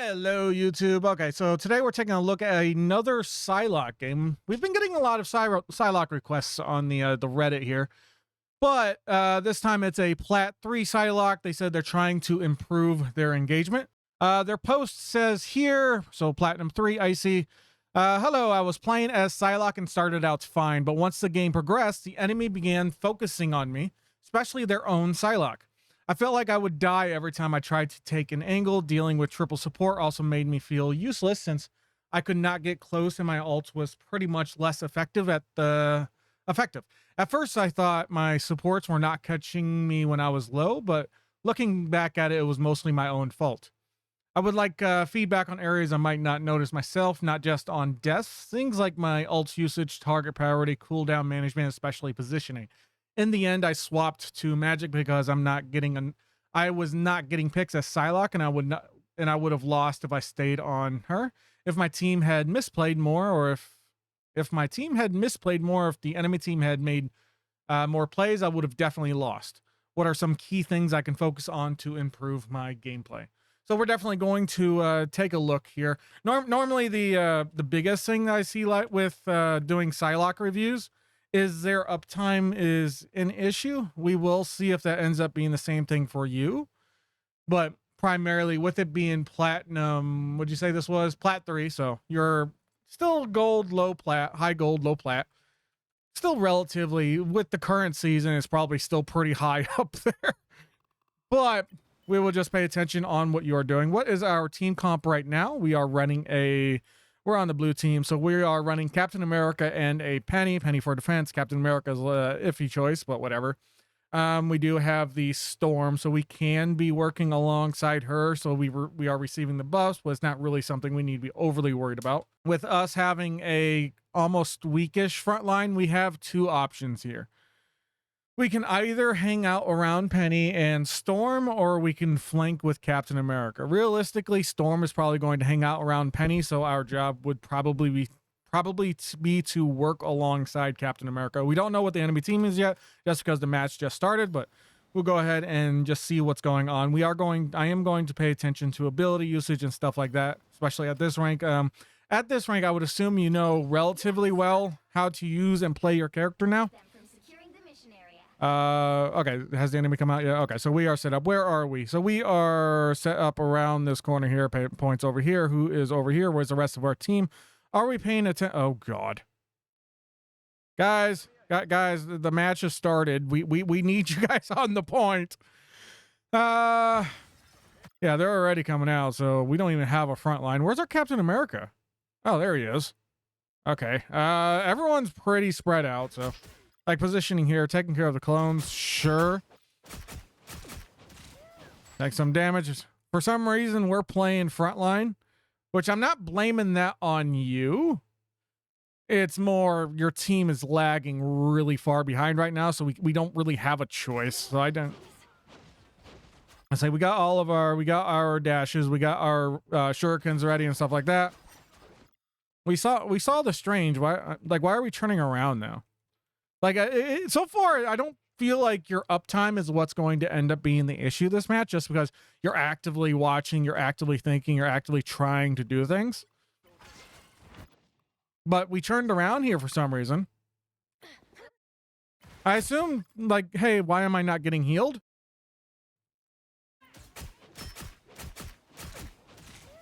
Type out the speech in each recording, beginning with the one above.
Hello, YouTube. Okay, so today we're taking a look at another Psylocke game. We've been getting a lot of Psylocke requests on the Reddit here, but this time it's a Plat 3 Psylocke. They said they're trying to improve their engagement. Their post says here, so Platinum 3, Icey. Hello, I was playing as Psylocke and started out fine, but once the game progressed, the enemy began focusing on me, especially their own Psylocke. I felt like I would die every time I tried to take an angle. Dealing with triple support also made me feel useless since I could not get close and my ult was pretty much less effective at At first, I thought my supports were not catching me when I was low, but looking back at it, it was mostly my own fault. I would like feedback on areas I might not notice myself, not just on deaths. Things like my ult usage, target priority, cooldown management, especially positioning. In the end, I swapped to Magic because I was not getting picks as Psylocke, and I would have lost if I stayed on her. If my team had misplayed more, or if my team had misplayed more, if the enemy team had made more plays, I would have definitely lost. What are some key things I can focus on to improve my gameplay? So we're definitely going to take a look here. Normally, the biggest thing that I see with doing Psylocke reviews is their uptime is an issue. We will see if that ends up being the same thing for you. But primarily with it being platinum, would you say this was Plat 3? So you're still gold, low plat, high gold, low plat. Still relatively, with the current season, it's probably still pretty high up there. But we will just pay attention on what you are doing. What is our team comp right now? We are running we're on the blue team, so we are running Captain America and a Penny for defense. Captain America's iffy choice, but whatever. We do have the Storm, so we can be working alongside her, so we are receiving the buffs, but it's not really something we need to be overly worried about. With us having a almost weakish front line, we have two options here. We can either hang out around Penny and Storm, or we can flank with Captain America. Realistically, Storm is probably going to hang out around Penny, so our job would probably be to work alongside Captain America. We don't know what the enemy team is yet, just because the match just started, but we'll go ahead and just see what's going on. I am going to pay attention to ability usage and stuff like that, especially at this rank. At this rank, I would assume you know relatively well how to use and play your character now. Okay, has the enemy come out yet? Okay, so we are set up. Where are we? So we are set up around this corner here. Points over here. Who is over here? Where's the rest of our team? Are we paying attention? Oh god, guys, the match has started. We need you guys on the point. Yeah, they're already coming out, so we don't even have a front line. Where's our Captain America? Oh, there he is. Okay, everyone's pretty spread out, so like positioning here, taking care of the clones, sure. Take some damage. For some reason, we're playing frontline, which I'm not blaming that on you. It's more your team is lagging really far behind right now, so we don't really have a choice. So I say we got our dashes, we got our shurikens ready and stuff like that. We saw the strange. Why are we turning around now? Like, so far, I don't feel like your uptime is what's going to end up being the issue this match, just because you're actively watching, you're actively thinking, you're actively trying to do things. But we turned around here for some reason. I assume, like, hey, why am I not getting healed?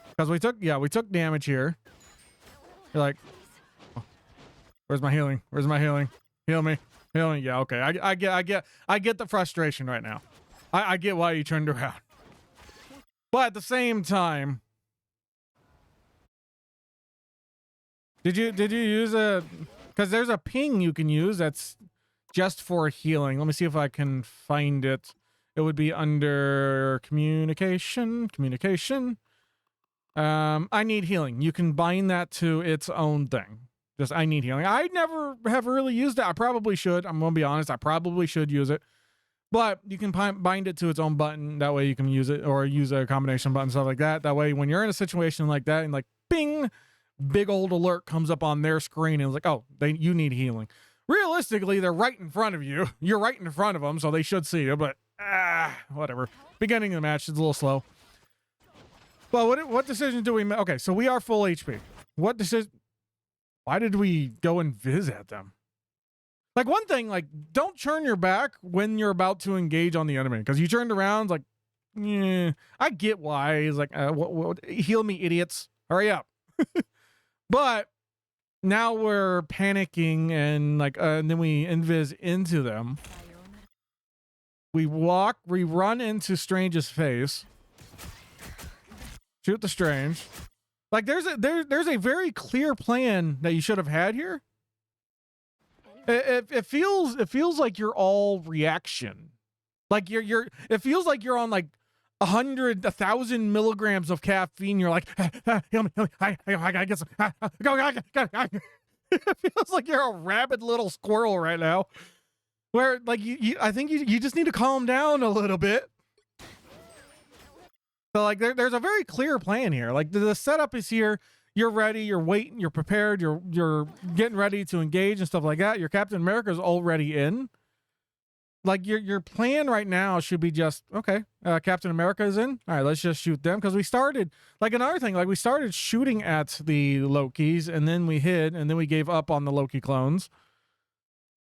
Because we took damage here. You're like, oh, where's my healing? Where's my healing? Heal me. Yeah, okay. I get the frustration right now. I get why you turned around. But at the same time, did you use because there's a ping you can use that's just for healing. Let me see if I can find it. It would be under communication. I need healing. You can bind that to its own thing. Just, I need healing. I never have really used it. I probably should. I'm going to be honest. I probably should use it. But you can bind it to its own button. That way you can use it, or use a combination button, stuff like that. That way when you're in a situation like that and like, bing, big old alert comes up on their screen and it's like, oh, you need healing. Realistically, they're right in front of you. You're right in front of them, so they should see you. But, whatever. Beginning of the match is a little slow. Well, what decision do we make? Okay, so we are full HP. What decision? Why did we go and visit them? Like, one thing, like, don't turn your back when you're about to engage on the enemy, because you turned around, like, yeah, I get why. He's like, heal me, idiots. Hurry up. But now we're panicking and like, and then we invis into them. We run into Strange's face. Shoot the Strange. Like, there's a very clear plan that you should have had here. It feels like you're all reaction. Like it feels like you're on like 1,000 milligrams of caffeine. You're like, help me, I gotta get some. Go. It feels like you're a rabid little squirrel right now. Where like I think you just need to calm down a little bit. So like there's a very clear plan here. Like the setup is here. You're ready, you're waiting, you're prepared, you're getting ready to engage and stuff like that. Your Captain America's already in. Like your plan right now should be just, okay, Captain America is in. All right, let's just shoot them. Because we started, like another thing, like we started shooting at the Lokis and then we hid and then we gave up on the Loki clones.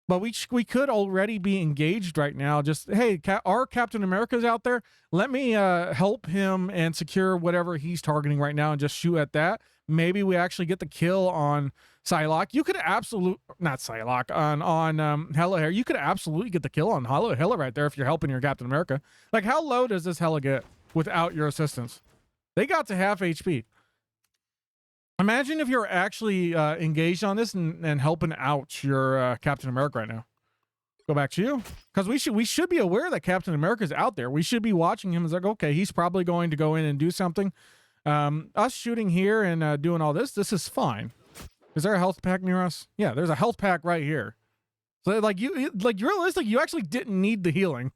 But we could already be engaged right now. Just, hey, our Captain America's out there. Let me help him and secure whatever he's targeting right now and just shoot at that. Maybe we actually get the kill on Psylocke. You could not Psylocke, on Hela here. You could absolutely get the kill on Hela right there if you're helping your Captain America. Like, how low does this Hela get without your assistance? They got to half HP. Imagine if you're actually engaged on this and helping out your Captain America right now. Go back to you. Because we should be aware that Captain America is out there. We should be watching him as like, okay, he's probably going to go in and do something. Us shooting here and doing all this is fine. Is there a health pack near us? Yeah, there's a health pack right here. So like realistic, you actually didn't need the healing.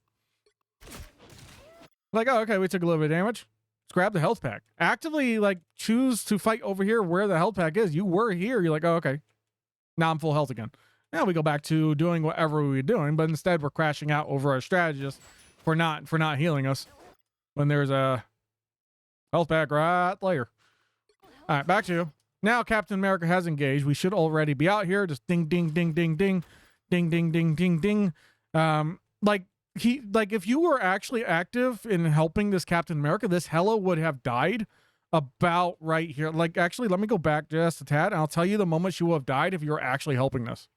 Like, oh, okay, we took a little bit of damage. Let's grab the health pack. Actively like choose to fight over here where the health pack is. You were here. You're like, oh, okay. Now I'm full health again. Now we go back to doing whatever we were doing, but instead we're crashing out over our strategist for not healing us when there's a health pack right there. All right, back to you. Now Captain America has engaged. We should already be out here. Just ding, ding, ding, ding, ding, ding, ding, ding, ding, ding. Like if you were actually active in helping this Captain America, this Hela would have died about right here. Like, actually, let me go back just a tad, and I'll tell you the moment she would have died if you were actually helping this.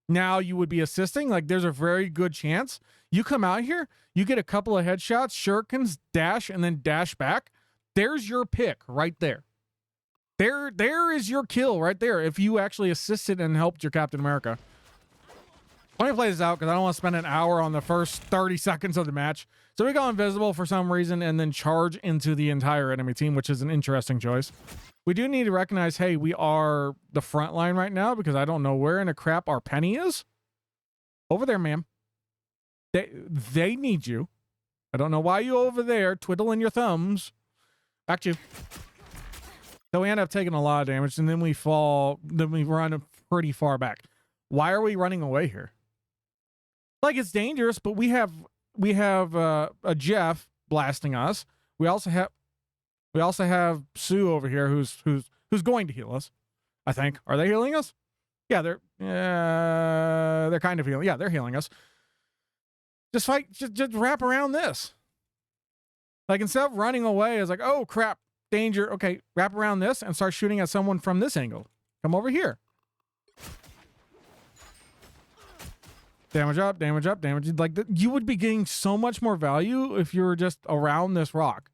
Now you would be assisting. Like, there's a very good chance you come out here, you get a couple of headshots, shurikens, dash, and then dash back. There's your pick right there. There is your kill right there if you actually assisted and helped your Captain America. Let me play this out because I don't want to spend an hour on the first 30 seconds of the match. So we go invisible for some reason and then charge into the entire enemy team, which is an interesting choice. We do need to recognize, hey, we are the front line right now because I don't know where in the crap our Penny is. Over there, ma'am. They need you. I don't know why you over there twiddling your thumbs. Back to you. So we end up taking a lot of damage, and then we fall. Then we run pretty far back. Why are we running away here? Like, it's dangerous, but we have a Jeff blasting us. We also have Sue over here who's going to heal us. I think. Are they healing us? Yeah, they're kind of healing. Yeah, they're healing us. Just fight. Just wrap around this. Like, instead of running away, it's like, oh crap. Danger. Okay, wrap around this and start shooting at someone from this angle. Come over here. Damage up, damage up, damage. Like, you would be getting so much more value if you were just around this rock.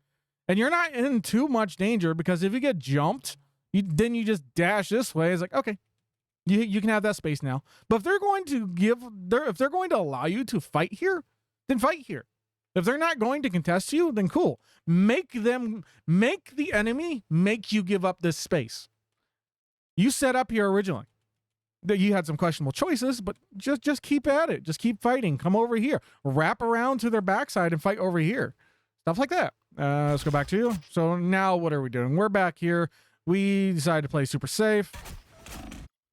And you're not in too much danger because if you get jumped, then you just dash this way. It's like, okay, you can have that space now. But if they're going to allow you to fight here, then fight here. If they're not going to contest you, then cool. Make the enemy make you give up this space. You set up here originally. You had some questionable choices, but just keep at it. Just keep fighting. Come over here. Wrap around to their backside and fight over here. Stuff like that. Let's go back to you. So now what are we doing? We're back here. We decided to play super safe.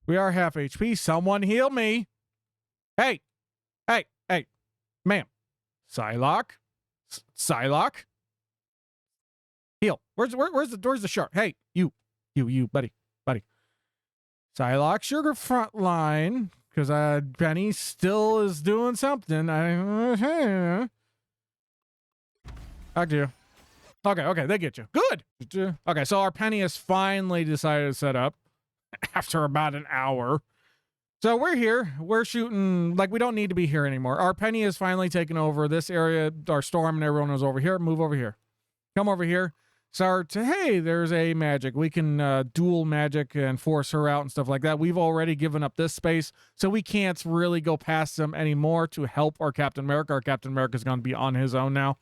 We are half HP. Someone heal me. Hey, ma'am. Psylocke. Psylocke. Heal. Where's the shark? Hey, you, buddy. Psylocke, sugar front line, because Penny still is doing something. Back to you. Okay, they get you. Good. Okay, so our Penny has finally decided to set up after about an hour. So we're here. We're shooting, like, we don't need to be here anymore. Our Penny has finally taken over this area. Our Storm and everyone was over here. Move over here. Come over here. Start to, hey, there's a magic. We can dual magic and force her out and stuff like that. We've already given up this space, so we can't really go past them anymore to help our Captain America. Our Captain America is going to be on his own now.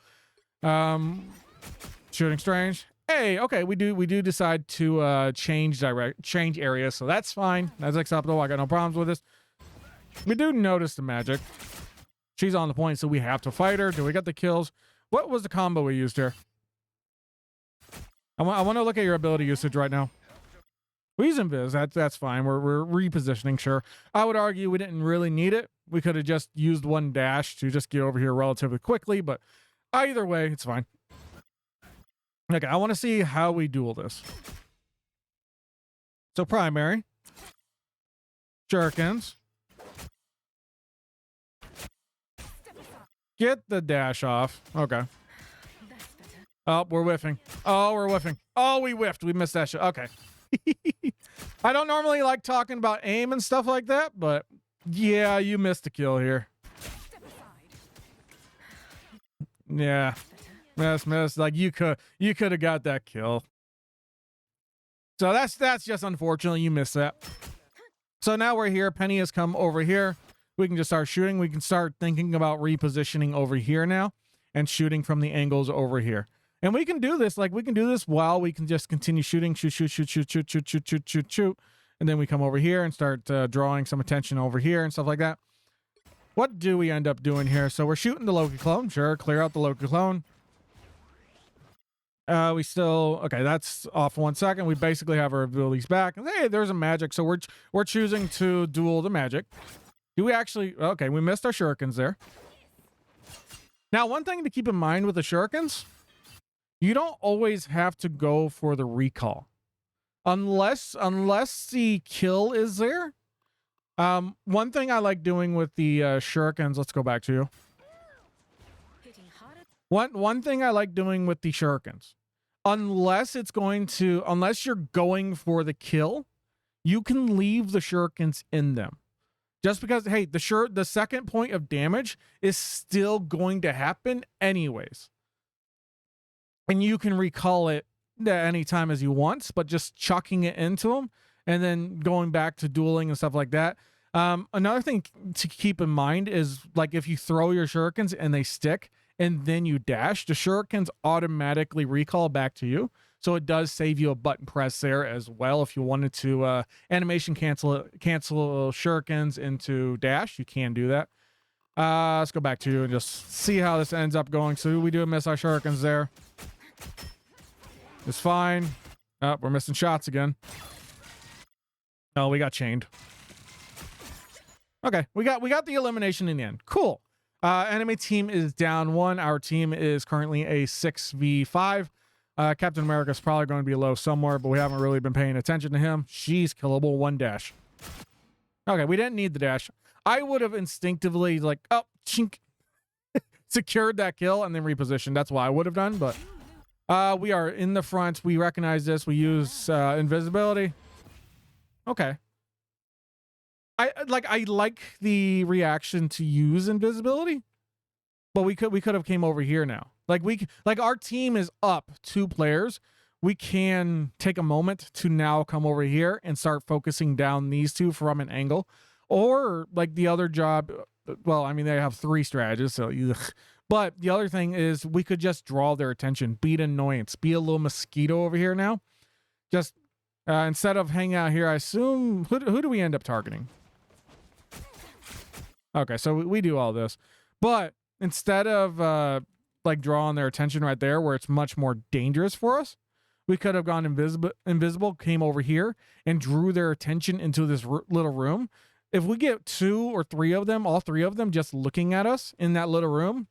Shooting strange. Hey, okay, we do decide to change area, so that's fine. That's acceptable. I got no problems with this. We do notice the magic. She's on the point, so we have to fight her. Do we get the kills? What was the combo we used here? I want to look at your ability usage right now. We use Invis. That's fine. We're repositioning, sure. I would argue we didn't really need it. We could have just used one dash to just get over here relatively quickly, but either way, it's fine. Okay, I want to see how we duel this. So primary. Shurikens. Get the dash off. Okay. Oh, we're whiffing. Oh, we're whiffing. Oh, we whiffed. We missed that shot. Okay. I don't normally like talking about aim and stuff like that, but yeah, you missed a kill here. Yeah. Miss. Like you could have got that kill. So that's just unfortunately you missed that. So now we're here. Penny has come over here. We can just start shooting. We can start thinking about repositioning over here now and shooting from the angles over here. And we can do this, like we can do this while we can just continue shooting, shoot. And then we come over here and start drawing some attention over here and stuff like that. What do we end up doing here? So we're shooting the Loki clone. Sure, clear out the Loki clone. We still, okay, that's off 1 second. We basically have our abilities back. Hey, there's a magic. So we're choosing to duel the magic. Do we actually, okay, we missed our shurikens there. Now, one thing to keep in mind with the shurikens, you don't always have to go for the recall. Unless the kill is there. One thing I like doing with the shurikens, let's go back to you. One thing I like doing with the shurikens, unless you're going for the kill, you can leave the shurikens in them. Just because, hey, the second point of damage is still going to happen anyways. And you can recall it at any time as you want, but just chucking it into them and then going back to dueling and stuff like that. Another thing to keep in mind is, like, if you throw your shurikens and they stick and then you dash, the shurikens automatically recall back to you. So it does save you a button press there as well. If you wanted to animation cancel shurikens into dash, you can do that. Let's go back to you and just see how this ends up going. So we do miss our shurikens there. It's fine. Oh, we're missing shots again. Oh, we got chained. Okay, we got the elimination in the end. Cool. Enemy team is down 1. Our team is currently a 6v5. Captain America's probably going to be low somewhere, but we haven't really been paying attention to him. She's killable. 1 dash. Okay, we didn't need the dash. I would have instinctively, like, oh, chink, secured that kill and then repositioned. That's what I would have done, but we are in the front. We recognize this. We use invisibility. Okay. I like the reaction to use invisibility, but we could have came over here now. Like our team is up 2 players. We can take a moment to now come over here and start focusing down these 2 from an angle, or like the other job. Well, I mean, they have 3 strategies, so but the other thing is we could just draw their attention, be an annoyance, be a little mosquito over here now. Just instead of hanging out here, I assume, who do we end up targeting? Okay, so we do all this, but instead of like drawing their attention right there where it's much more dangerous for us, we could have gone invisible, came over here and drew their attention into this little room. If we get 2 or 3 of them, all 3 of them just looking at us in that little room,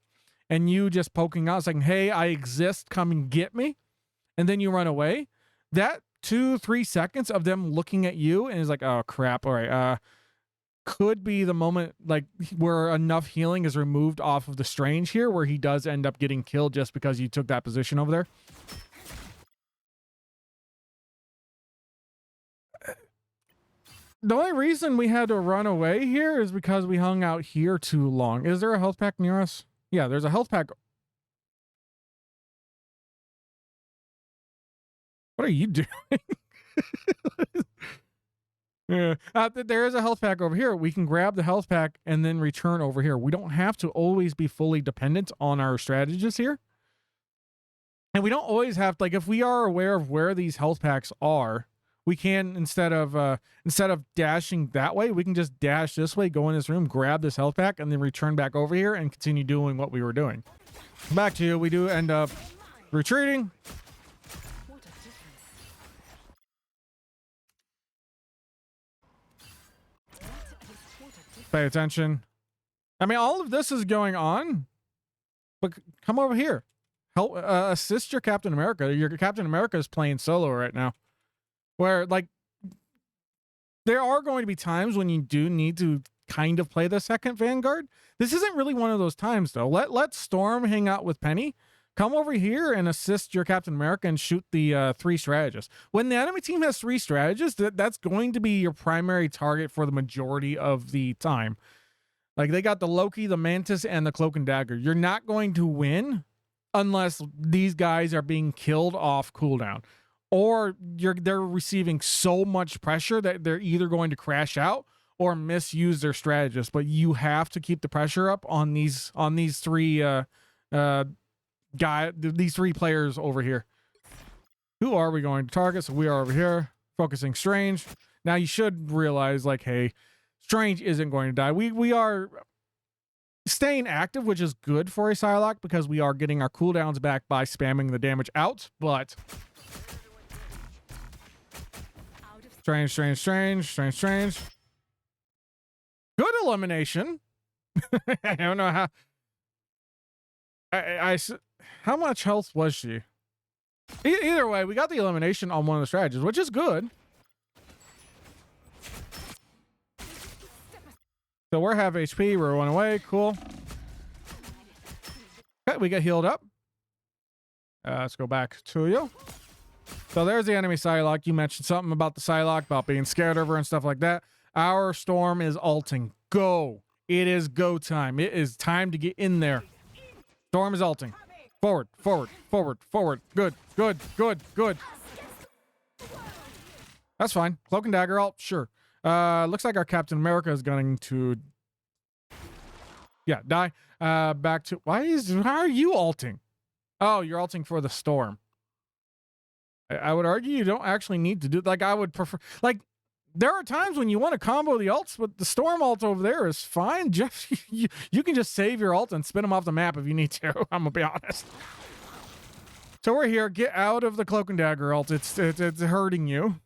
and you just poking out saying, hey, I exist, come and get me, and then you run away, that 2-3 seconds of them looking at you and is like, oh crap, all right, could be the moment like where enough healing is removed off of the Strange here where he does end up getting killed just because you took that position over there. The only reason we had to run away here is because we hung out here too long. Is there a health pack near us? Yeah, there's a health pack. What are you doing? Yeah. There is a health pack over here. We can grab the health pack and then return over here. We don't have to always be fully dependent on our strategists here. And we don't always have to, like, if we are aware of where these health packs are, we can, instead of dashing that way, we can just dash this way, go in this room, grab this health pack, and then return back over here and continue doing what we were doing. Back to you. We do end up retreating. Pay attention. I mean, all of this is going on, but come over here. Help assist your Captain America. Your Captain America is playing solo right now. Where, like, there are going to be times when you do need to kind of play the second Vanguard. This isn't really one of those times, though. Let Storm hang out with Penny. Come over here and assist your Captain America and shoot the 3 strategists. When the enemy team has 3 strategists, that's going to be your primary target for the majority of the time. Like, they got the Loki, the Mantis, and the Cloak and Dagger. You're not going to win unless these guys are being killed off cooldown. Or they're receiving so much pressure that they're either going to crash out or misuse their strategist. But you have to keep the pressure up on these 3 these 3 players over here. Who are we going to target? So we are over here focusing Strange. Now you should realize, like, hey, Strange isn't going to die. We are staying active, which is good for a Psylocke because we are getting our cooldowns back by spamming the damage out, but Strange. Good elimination. I don't know how. How much health was she? Either way, we got the elimination on one of the strategies, which is good. So we're half HP. We're 1 away. Cool. Okay, we get healed up. Let's go back to you. So there's the enemy Psylocke. You mentioned something about the Psylocke, about being scared of her and stuff like that. Our Storm is ulting. Go. It is go time. It is time to get in there. Storm is ulting. Forward. Good. That's fine. Cloak and Dagger ult, sure. Looks like our Captain America is going to, yeah, die. Back to, how are you ulting? Oh, you're ulting for the Storm. I would argue you don't actually need to do, like, I would prefer, like, there are times when you want to combo the ults, but the Storm ult over there is fine. Jeff, you can just save your ult and spin them off the map if you need to. I'm gonna be honest. So we're here. Get out of the Cloak and Dagger ult. It's hurting you.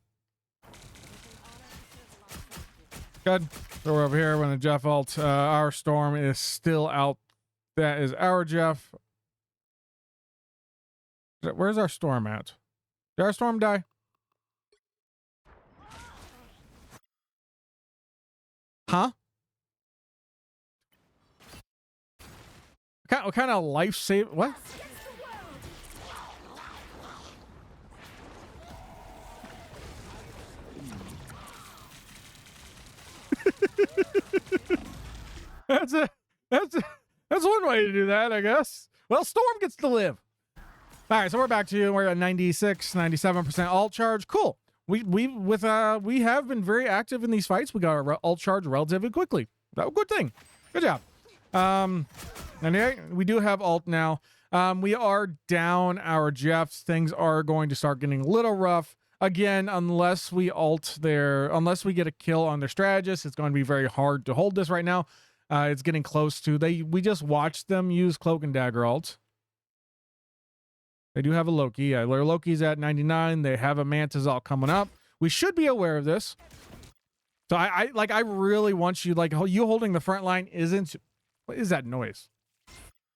Good. So we're over here when the Jeff ult. Our Storm is still out. That is our Jeff. Where's our Storm at? Did our Storm die? Huh? What kind of life save? What? That's one way to do that, I guess. Well, Storm gets to live. All right, so we're back to you. We're at 96, 97% ult charge. Cool. We have been very active in these fights. We got our ult charge relatively quickly. That was a good thing. Good job. Anyway, we do have ult now. We are down our Jeffs. Things are going to start getting a little rough. Again, unless we unless we get a kill on their strategist, it's going to be very hard to hold this right now. It's getting close to, we just watched them use Cloak and Dagger ult. They do have a Loki. Yeah, their Loki's at 99. They have a Mantis ult coming up. We should be aware of this. So I really want you, like, you holding the front line isn't, what is that noise?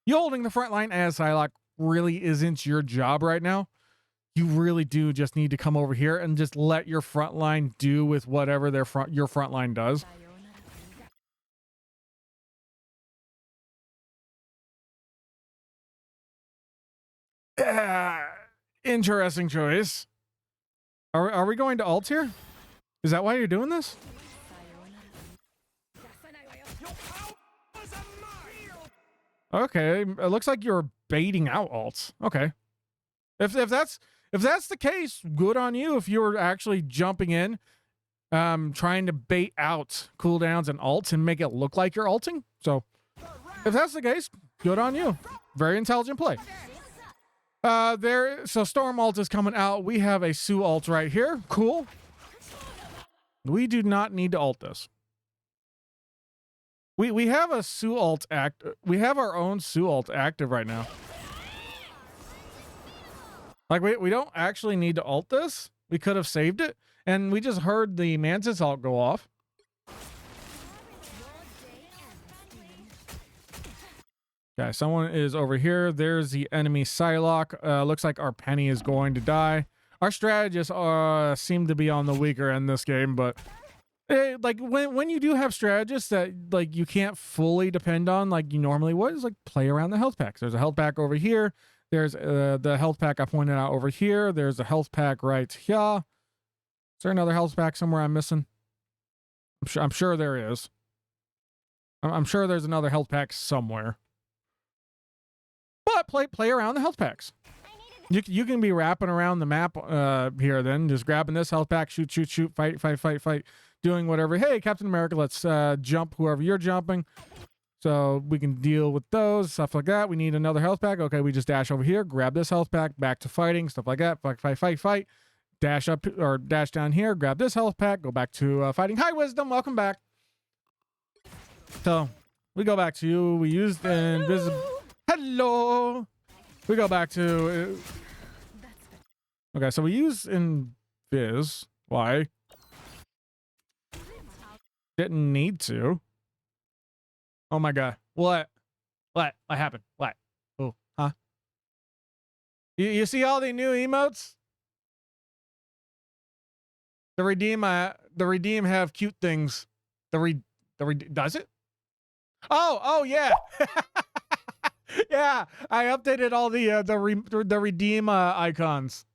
You holding the front line as Psylocke really isn't your job right now. You really do just need to come over here and just let your front line do with whatever your front line does. Interesting choice. Are we going to ult here? Is that why you're doing this? Okay, it looks like you're baiting out ults. Okay, if that's the case, good on you. If you're actually jumping in, trying to bait out cooldowns and ults and make it look like you're ulting. So, if that's the case, good on you. Very intelligent play. So Storm ult is coming out. We have a Sue ult right here. Cool. We do not need to ult this. We have a Sue ult we have our own Sue ult active right now. Like we don't actually need to ult this. We could have saved it, and we just heard the Mantis ult go off. Okay, someone is over here. There's the enemy Psylocke. Looks like our Penny is going to die. Our strategists seem to be on the weaker end this game, but like when you do have strategists that like you can't fully depend on like you normally would, is like play around the health packs. There's a health pack over here. There's the health pack I pointed out over here. There's a health pack right here. Is there another health pack somewhere I'm missing? I'm sure there is. I'm sure there's another health pack somewhere. But play around the health packs. You can be wrapping around the map here then, just grabbing this health pack, shoot, fight, doing whatever. Hey, Captain America, let's jump whoever you're jumping. So we can deal with those, stuff like that. We need another health pack. Okay, we just dash over here, grab this health pack, back to fighting, stuff like that. Fight. Dash up or dash down here, grab this health pack, go back to fighting. Hi, Wisdom, welcome back. So we go back to you. We used invisible. Hello. We go back to. Okay, so we use invis. Why? Didn't need to. Oh my god. What happened? What? Oh, huh? You see all the new emotes? The redeem have cute things. Does it? Oh yeah. Yeah, I updated all the redeem icons.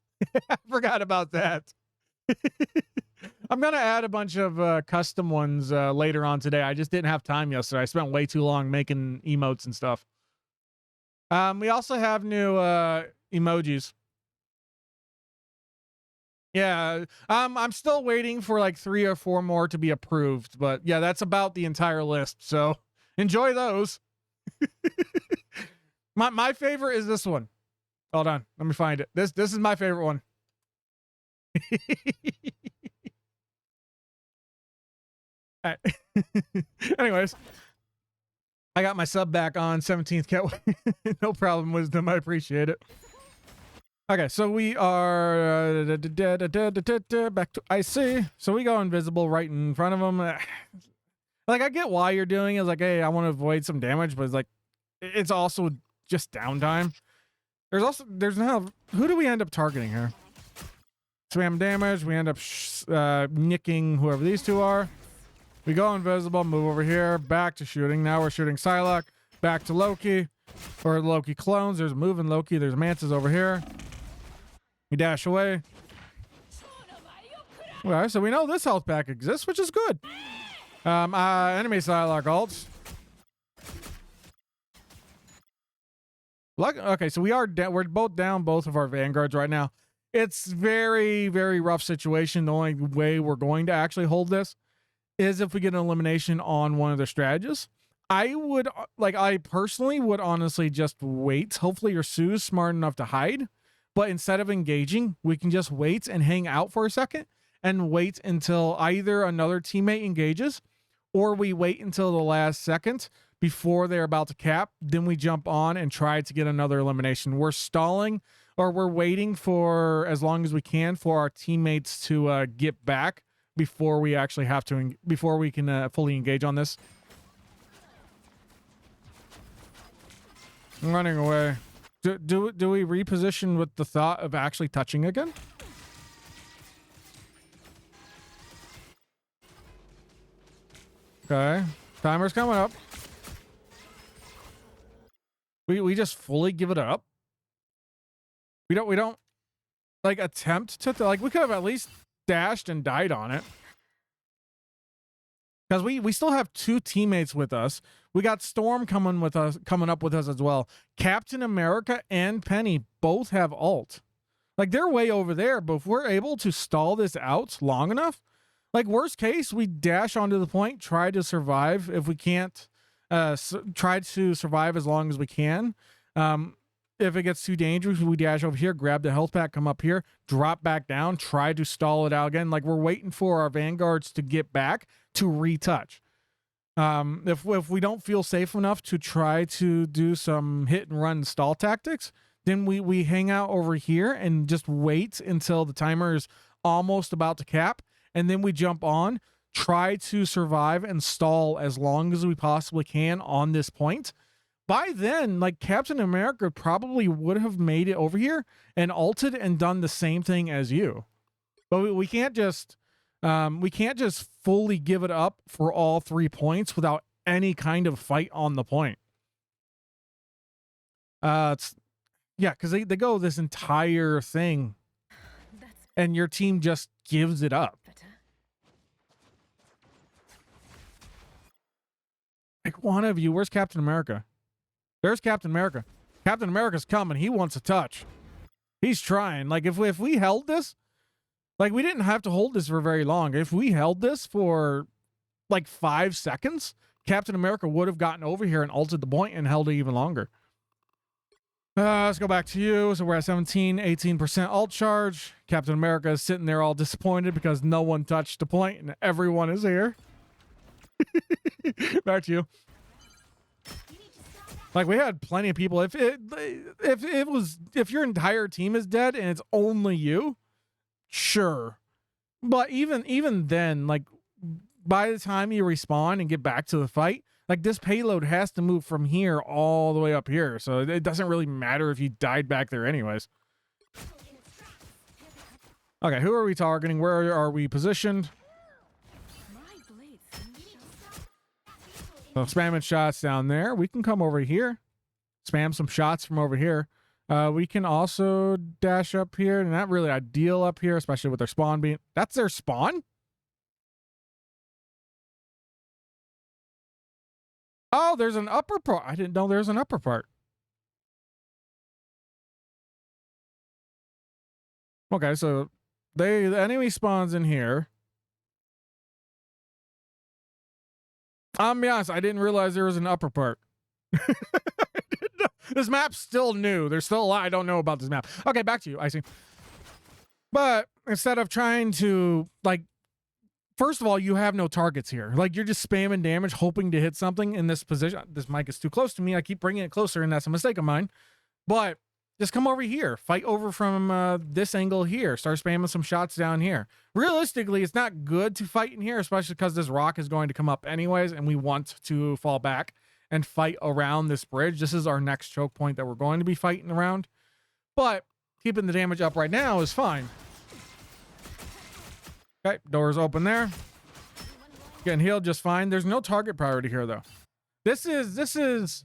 I forgot about that. I'm gonna add a bunch of custom ones later on today. I just didn't have time yesterday. I spent way too long making emotes and stuff. We also have new emojis. Yeah, I'm still waiting for like 3 or 4 more to be approved, but yeah, that's about the entire list. So enjoy those. My favorite is this one. Hold on, let me find it. This is my favorite one. All right. Anyways, I got my sub back on 17th cat. No problem, Wisdom. I appreciate it. Okay, so we are back to Icey. So we go invisible right in front of him. Like, I get why you're doing it. It's like, hey, I want to avoid some damage, but it's like, it's also just downtime. There's now, who do we end up targeting here? Spam damage. We end up nicking whoever these two are. We go invisible, move over here, back to shooting. Now we're shooting Psylocke, back to Loki, or Loki clones. There's a moving Loki. There's Mantis over here. We dash away. Well, so we know this health pack exists, which is good. Enemy Psylocke ults. Okay, so we're both down both of our vanguards right now. It's very, very rough situation. The only way we're going to actually hold this is if we get an elimination on one of the strategists. I personally would honestly just wait. Hopefully your Sue's smart enough to hide, but instead of engaging, we can just wait and hang out for a second and wait until either another teammate engages or we wait until the last second before they're about to cap. Then we jump on and try to get another elimination. We're stalling, or we're waiting for as long as we can for our teammates to get back before we actually have to, before we can fully engage on this. I'm running away. Do we reposition with the thought of actually touching again? Okay. Timer's coming up. We just fully give it up. We don't like attempt to like we could have at least dashed and died on it. Because we still have two teammates with us. We got Storm coming up with us as well. Captain America and Penny both have ult. Like they're way over there, but if we're able to stall this out long enough, like worst case, we dash onto the point, try to survive. If we can't, try to survive as long as we can. If it gets too dangerous, we dash over here, grab the health pack, come up here, drop back down, try to stall it out again. Like we're waiting for our vanguards to get back to retouch. If we don't feel safe enough to try to do some hit and run stall tactics, then we hang out over here and just wait until the timer is almost about to cap, and then we jump on, try to survive and stall as long as we possibly can on this point. By then, like Captain America probably would have made it over here and ulted and done the same thing as you. But we can't just fully give it up for all 3 points without any kind of fight on the point. Yeah, because they go this entire thing and your team just gives it up. Like one of you, where's Captain America? There's Captain America. Captain America's coming. He wants a touch. He's trying. Like if we held this, like we didn't have to hold this for very long. If we held this for like 5 seconds, Captain America would have gotten over here and ulted the point and held it even longer. Let's go back to you. So we're at 18% ult charge. Captain America is sitting there all disappointed because no one touched the point and everyone is here. Back to you. Like we had plenty of people. If your entire team is dead and it's only you, sure. But even then, like by the time you respawn and get back to the fight, like this payload has to move from here all the way up here. So it doesn't really matter if you died back there anyways. Okay, who are we targeting? Where are we positioned? So spamming shots down there. We can come over here. Spam some shots from over here. We can also dash up here. Not really ideal up here, especially with their spawn being... That's their spawn? Oh, there's an upper part. I didn't know there's an upper part. Okay, so the enemy spawns in here. I'll be honest, I didn't realize there was an upper part. This map's still new. There's still a lot I don't know about this map. Okay, back to you, Icey. But instead of trying to, like, first of all, you have no targets here. Like, you're just spamming damage, hoping to hit something in this position. This mic is too close to me. I keep bringing it closer, and that's a mistake of mine. But just come over here. Fight over from this angle here. Start spamming some shots down here. Realistically, it's not good to fight in here, especially because this rock is going to come up anyways, and we want to fall back and fight around this bridge. This is our next choke point that we're going to be fighting around. But keeping the damage up right now is fine. Okay, doors open there. Getting healed just fine. There's no target priority here, though. This is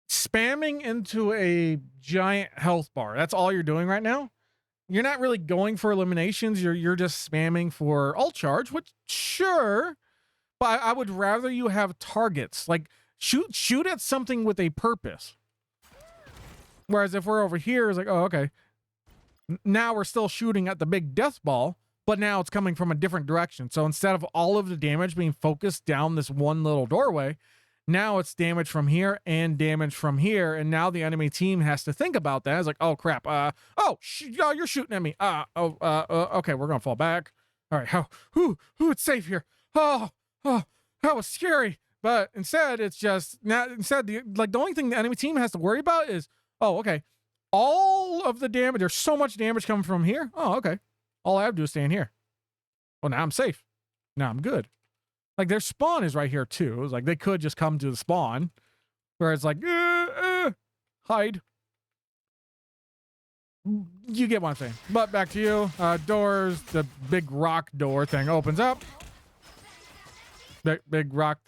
spamming into a giant health bar. That's all you're doing right now. You're not really going for eliminations. You're just spamming for ult charge, which sure, but I would rather you have targets. Like shoot at something with a purpose. Whereas if we're over here, it's like, oh, okay. Now we're still shooting at the big death ball, but now it's coming from a different direction. So instead of all of the damage being focused down this one little doorway, now it's damage from here and damage from here. And now the enemy team has to think about that. It's like, oh crap. You're shooting at me. Okay, we're going to fall back. All right. It's safe here. Oh, that was scary. But instead, it's just the only thing the enemy team has to worry about is, oh, okay. All of the damage, there's so much damage coming from here. Oh, okay. All I have to do is stand here. Well, now I'm safe. Now I'm good. Like their spawn is right here too. It's like they could just come to the spawn where it's like, Hide. You get what I'm saying. But back to you. Doors. The big rock door thing opens up. Big rock.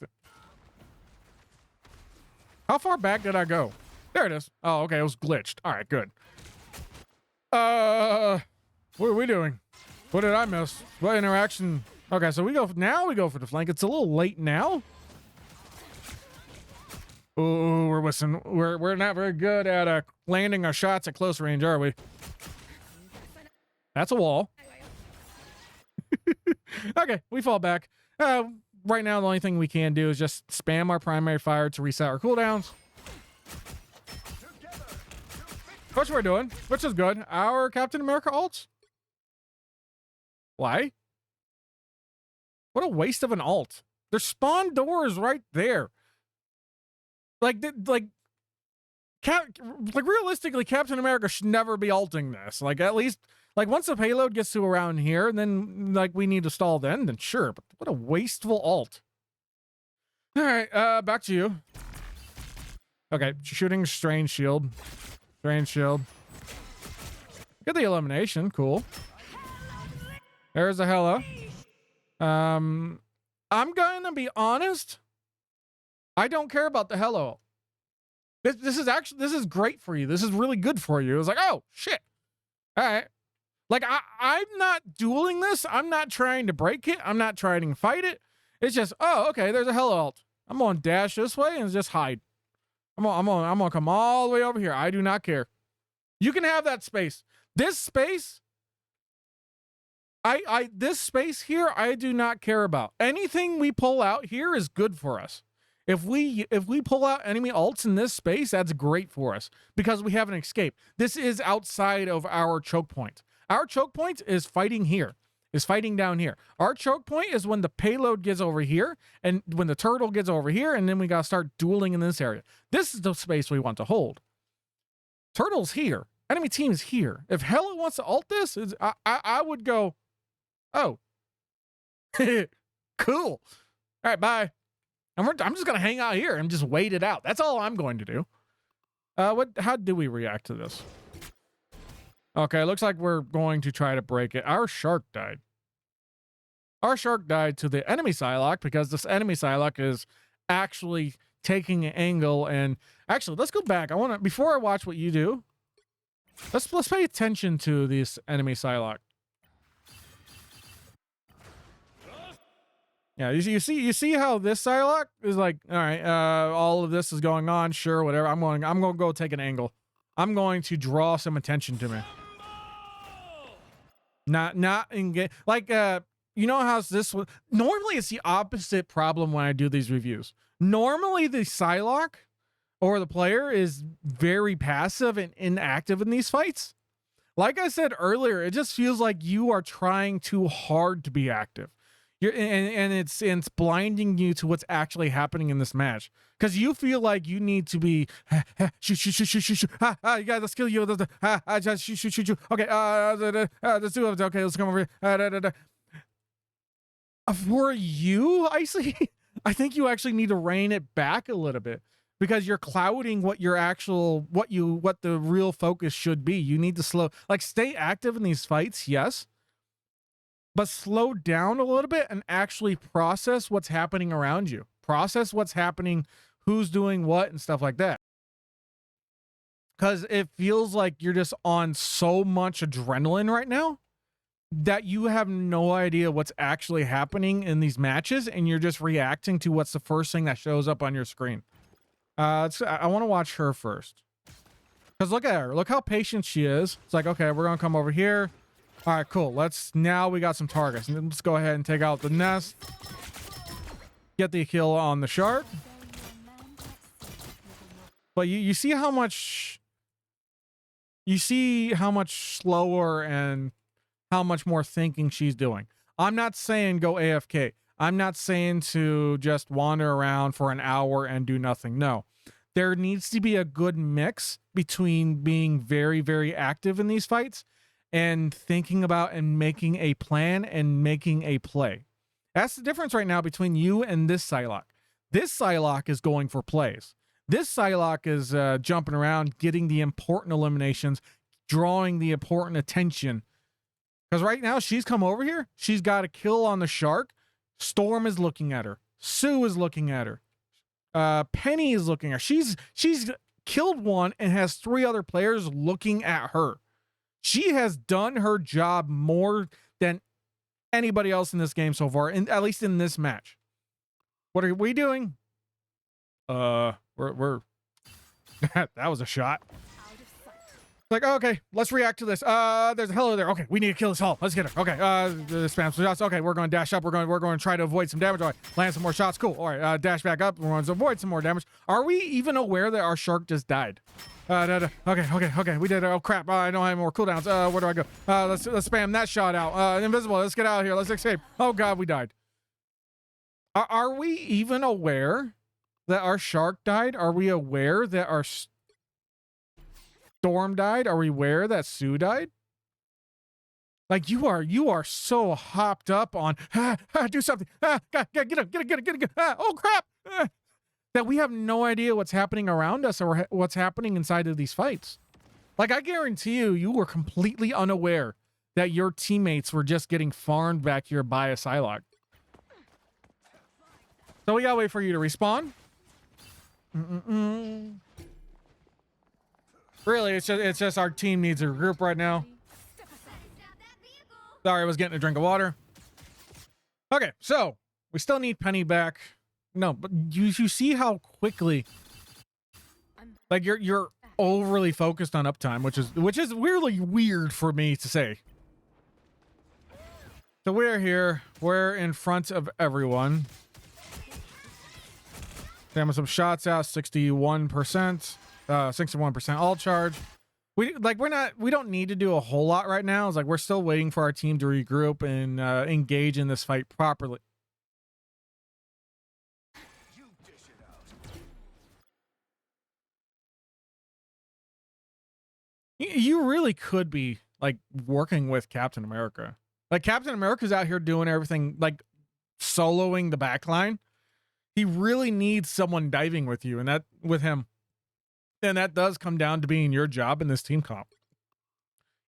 How far back did I go? There it is. Oh, okay. It was glitched. All right, good. What are we doing? What did I miss? What interaction? Okay, so we go for the flank. It's a little late now. Ooh, we're missing. We're not very good at landing our shots at close range, are we? That's a wall. Okay, we fall back. Right now, the only thing we can do is just spam our primary fire to reset our cooldowns. Which we're doing, which is good. Our Captain America ults. Why? What a waste of an ult. Their spawn door is right there. Like realistically, Captain America should never be ulting this. Like, at least, like, once the payload gets to around here, and then, like, we need to stall then sure. But what a wasteful ult. All right, back to you. Okay, shooting strange shield. Strange shield. Get the elimination. Cool. There's a Hela. I'm gonna be honest. I don't care about the Hela. This is great for you. This is really good for you. It's like, oh shit. All right. Like, I'm not dueling this. I'm not trying to break it. I'm not trying to fight it. It's just, oh, okay, there's a Hela ult. I'm gonna dash this way and just hide. I'm gonna come all the way over here. I do not care. You can have that space. This space, this space here, I do not care about. Anything we pull out here is good for us. If we pull out enemy ults in this space, that's great for us because we have an escape. This is outside of our choke point. Our choke point is fighting here, is fighting down here. Our choke point is when the payload gets over here and when the turtle gets over here, and then we got to start dueling in this area. This is the space we want to hold. Turtle's here. Enemy team's here. If Hela wants to ult this, I would go, oh, cool. All right, bye. I'm just going to hang out here and just wait it out. That's all I'm going to do. How do we react to this? Okay, looks like we're going to try to break it. Our shark died. Our shark died to the enemy Psylocke because this enemy Psylocke is actually taking an angle. And actually, let's go back. Before I watch what you do, let's pay attention to this enemy Psylocke. Yeah, you see how this Psylocke is like, all right, all of this is going on, sure, whatever. I'm going to go take an angle. I'm going to draw some attention to me. Not engage. Like, you know how this was? Normally it's the opposite problem when I do these reviews. Normally the Psylocke or the player is very passive and inactive in these fights. Like I said earlier, it just feels like you are trying too hard to be active. It's blinding you to what's actually happening in this match because you feel like you need to be shoot. You got the skill. Shoot. Okay, let's do it. Okay, let's come over here. For you, Icey, I think you actually need to rein it back a little bit because you're clouding what the real focus should be. You need to stay active in these fights, yes. But slow down a little bit and actually process what's happening around you. Process what's happening, who's doing what, and stuff like that. Because it feels like you're just on so much adrenaline right now that you have no idea what's actually happening in these matches, and you're just reacting to what's the first thing that shows up on your screen. I want to watch her first. Because look at her. Look how patient she is. It's like, okay, we're going to come over here. All right, cool. Now we got some targets. Let's go ahead and take out the nest. Get the kill on the shark. But you see how much slower and how much more thinking she's doing. I'm not saying go AFK. I'm not saying to just wander around for an hour and do nothing. No. There needs to be a good mix between being very, very active in these fights and thinking about and making a plan and making a play. That's the difference right now between you and this Psylocke. This Psylocke is going for plays. This Psylocke is jumping around, getting the important eliminations, drawing the important attention. Because right now she's come over here. She's got a kill on the shark. Storm is looking at her. Sue is looking at her. Penny is looking at her. She's killed one and has 3 other players looking at her. She has done her job more than anybody else in this game so far, at least in this match. What are we doing? We're that was a shot. Like, okay, let's react to this. There's a hello there. Okay, we need to kill this hull. Let's get her. Okay, spam some shots. Okay, we're going to dash up. We're going to try to avoid some damage. All right, land some more shots. Cool. All right, dash back up. We're going to avoid some more damage. Are we even aware that our shark just died? Okay. We did it. Oh crap. I don't have more cooldowns. Where do I go? Let's spam that shot out. Invisible. Let's get out of here. Let's escape. Oh god, we died. Are we even aware that our shark died? Are we aware that our Storm died? Are we aware that Sue died? Like you are so hopped up on do something. Get up. Oh crap. That we have no idea what's happening around us or what's happening inside of these fights. Like I guarantee you were completely unaware that your teammates were just getting farmed back here by a Psylocke. So we gotta wait for you to respawn. Really, it's just our team needs a regroup right now. Sorry, I was getting a drink of water. Okay, so we still need Penny back. No, but you see how quickly, like you're overly focused on uptime, which is really weird for me to say. So we're here. We're in front of everyone. Damn, some shots out. 61%. 61% all charge. We don't need to do a whole lot right now. It's like we're still waiting for our team to regroup and engage in this fight properly. You really could be like working with Captain America. Like Captain America's out here doing everything, like soloing the backline. He really needs someone diving with you, and that with him. And that does come down to being your job in this team comp.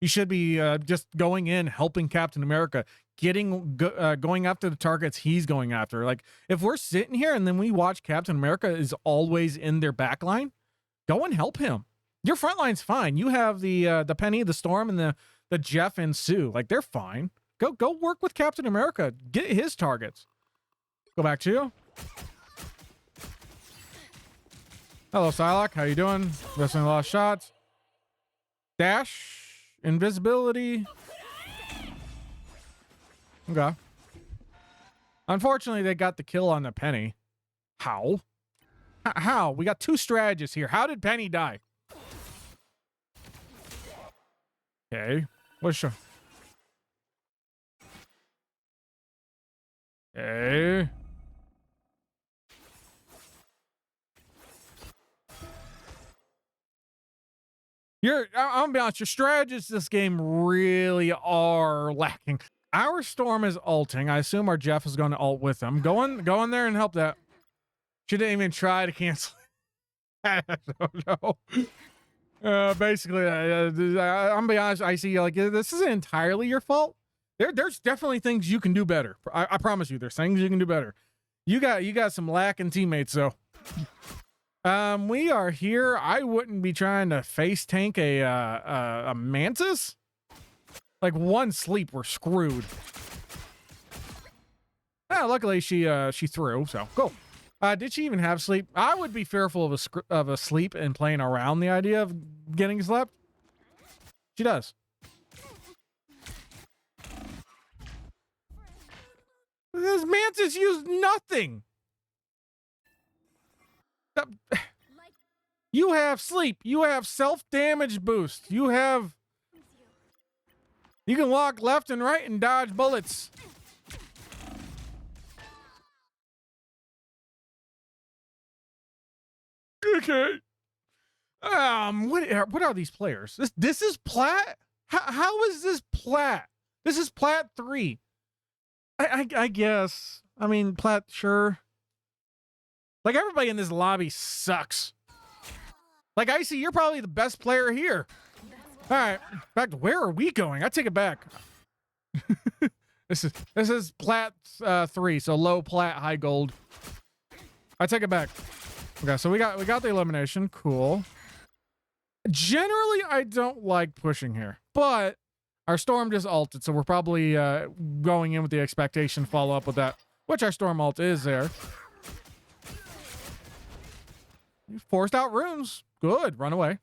You should be just going in, helping Captain America, going after the targets he's going after. Like if we're sitting here and then we watch Captain America is always in their backline, go and help him. Your front line's fine. You have the Penny, the Storm, and the Jeff and Sue. Like they're fine. Go work with Captain America. Get his targets. Go back to you. Hello, Psylocke. How you doing? Missing a lot of shots. Dash. Invisibility. Okay. Unfortunately, they got the kill on the Penny. How? How? We got 2 strategists here. How did Penny die? Okay. What's your... Okay. I'm gonna be honest, your strategists this game really are lacking. Our Storm is ulting. I assume our Jeff is going to ult with them. Go in there and help that. She didn't even try to cancel. I don't know. Basically, I'm gonna be honest, Icey, like this isn't entirely your fault. There's definitely things you can do better. I promise you, there's things you can do better. You got some lacking teammates, though. We are here. I wouldn't be trying to face tank a Mantis. Like one sleep, we're screwed. Luckily she threw, so cool. Did she even have sleep? I would be fearful of a sleep and playing around the idea of getting slept. She does. This Mantis used nothing. You have sleep. You have self-damage boost. You can walk left and right and dodge bullets. Okay. What are these players? This is Plat? How is this Plat? This is Plat 3. I guess. I mean, Plat, sure. Like everybody in this lobby sucks. Like, Icey, you're probably the best player here. All right. In fact, where are we going? I take it back. This is plat 3, so low plat, high gold. I take it back. Okay, so we got the elimination. Cool. Generally, I don't like pushing here, but our storm just ulted, so we're probably going in with the expectation to follow up with that, which our storm ult is there. You forced out runes. Good. Run away.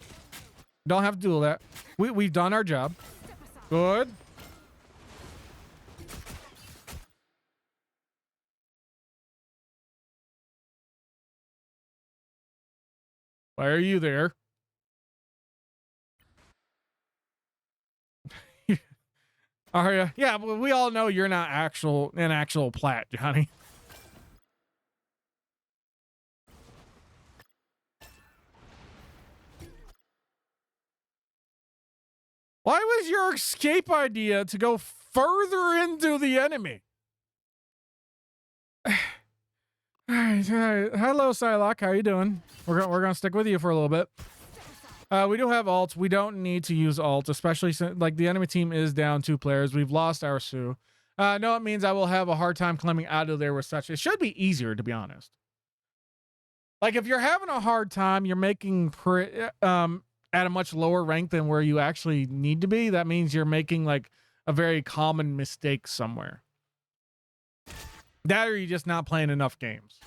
Don't have to do that. We've done our job. Good. Why are you there? Are you? Yeah, but we all know you're not an actual plat, Johnny. Why was your escape idea to go further into the enemy? All right. Hello, Psylocke. How you doing? We're gonna stick with you for a little bit. We do have ults. We don't need to use ult, especially since like the enemy team is down 2 players. We've lost our Sue. No, it means I will have a hard time climbing out of there with such. It should be easier, to be honest. Like if you're having a hard time, you're making at a much lower rank than where you actually need to be. That means you're making like a very common mistake somewhere. That or you're just not playing enough games.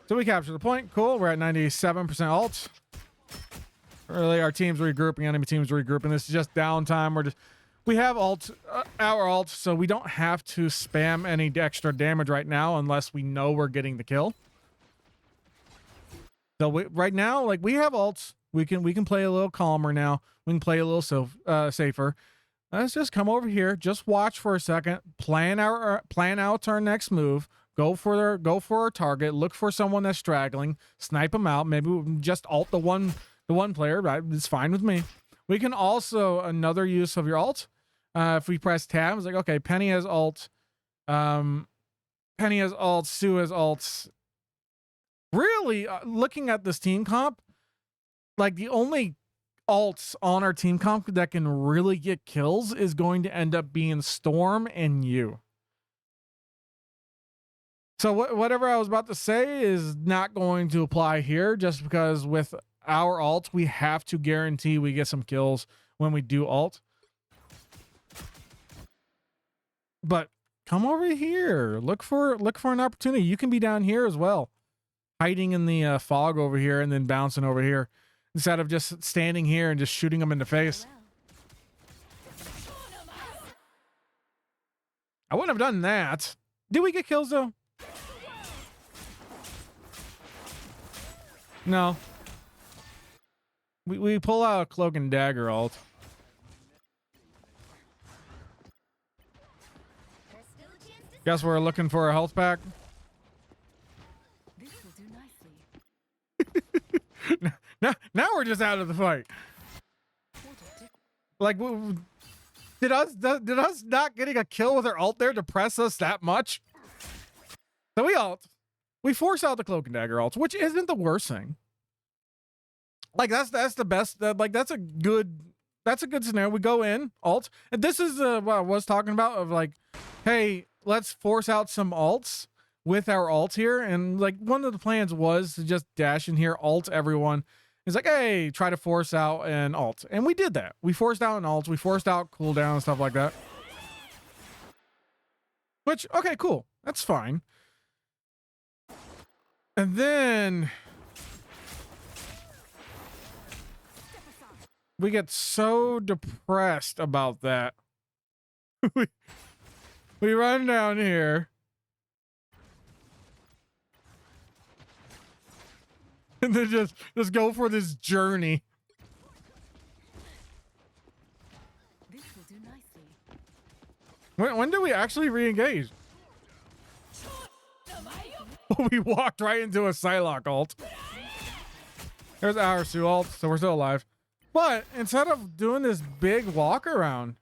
So we capture the point. Cool. We're at 97% ult. Early, our team's regrouping. Enemy team's regrouping. This is just downtime. We have our ult, so we don't have to spam any extra damage right now unless we know we're getting the kill. So right now, like we have ults. We can play a little calmer now. We can play a little safer. Let's just come over here. Just watch for a second. Plan out our next move. Go for our target. Look for someone that's straggling. Snipe them out. Maybe we just ult the one player. Right, it's fine with me. We can also another use of your ult. If we press tab, it's like okay, Penny has ult. Penny has ult. Sue has ult. Really, looking at this team comp, like the only ults on our team comp that can really get kills is going to end up being Storm and you. So whatever I was about to say is not going to apply here, just because with our ult, we have to guarantee we get some kills when we do ult. But come over here. Look for an opportunity. You can be down here as well, hiding in the fog over here and then bouncing over here instead of just standing here and just shooting them in the face. I wouldn't have done that. Did we get kills though? No. We pull out a cloak and dagger ult. Guess we're looking for a health pack. This will do nicely. now we're just out of the fight. Like, did us not getting a kill with our ult there depress us that much? So we ult. We force out the cloak and dagger ults, which isn't the worst thing. Like that's the best. Like that's a good scenario. We go in ult, and this is what I was talking about of like, hey, let's force out some ults with our ult here. And like one of the plans was to just dash in here, ult everyone. It's like, hey, try to force out an ult, and we did that. We forced out an ult. We forced out cooldown and stuff like that. Which okay, cool. That's fine. And then we get so depressed about that. we run down here. And then just go for this journey. This will do nicely. When do we actually re-engage? We walked right into a Psylocke ult. There's our Sue ult, so we're still alive. But instead of doing this big walk around,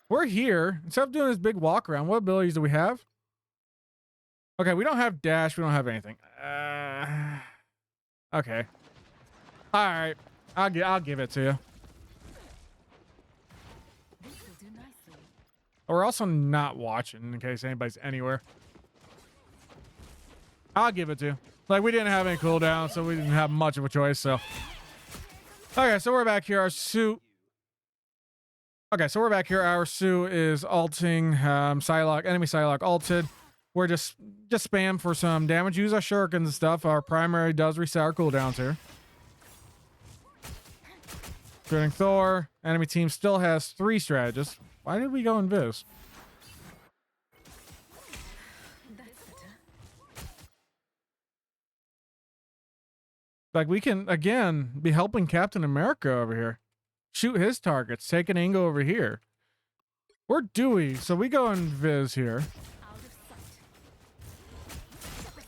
we're here. Instead of doing this big walk around, what abilities do we have? Okay, we don't have dash. We don't have anything. Okay. All right. I'll give it to you. This will do nicely. We're also not watching in case anybody's anywhere. I'll give it to you. Like, we didn't have any cooldown, so we didn't have much of a choice, so. Okay, so we're back here. Our suit. Okay, so we're back here. Our suit is ulting. Psylocke, enemy Psylocke ulted. We're just spam for some damage. Use our shurikens and stuff. Our primary does reset our cooldowns here. Shooting Thor. Enemy team still has 3 strategists. Why did we go invis? That's better. Like, we can, again, be helping Captain America over here. Shoot his targets. Take an angle over here. We're Dewey, so we go invis here. Out of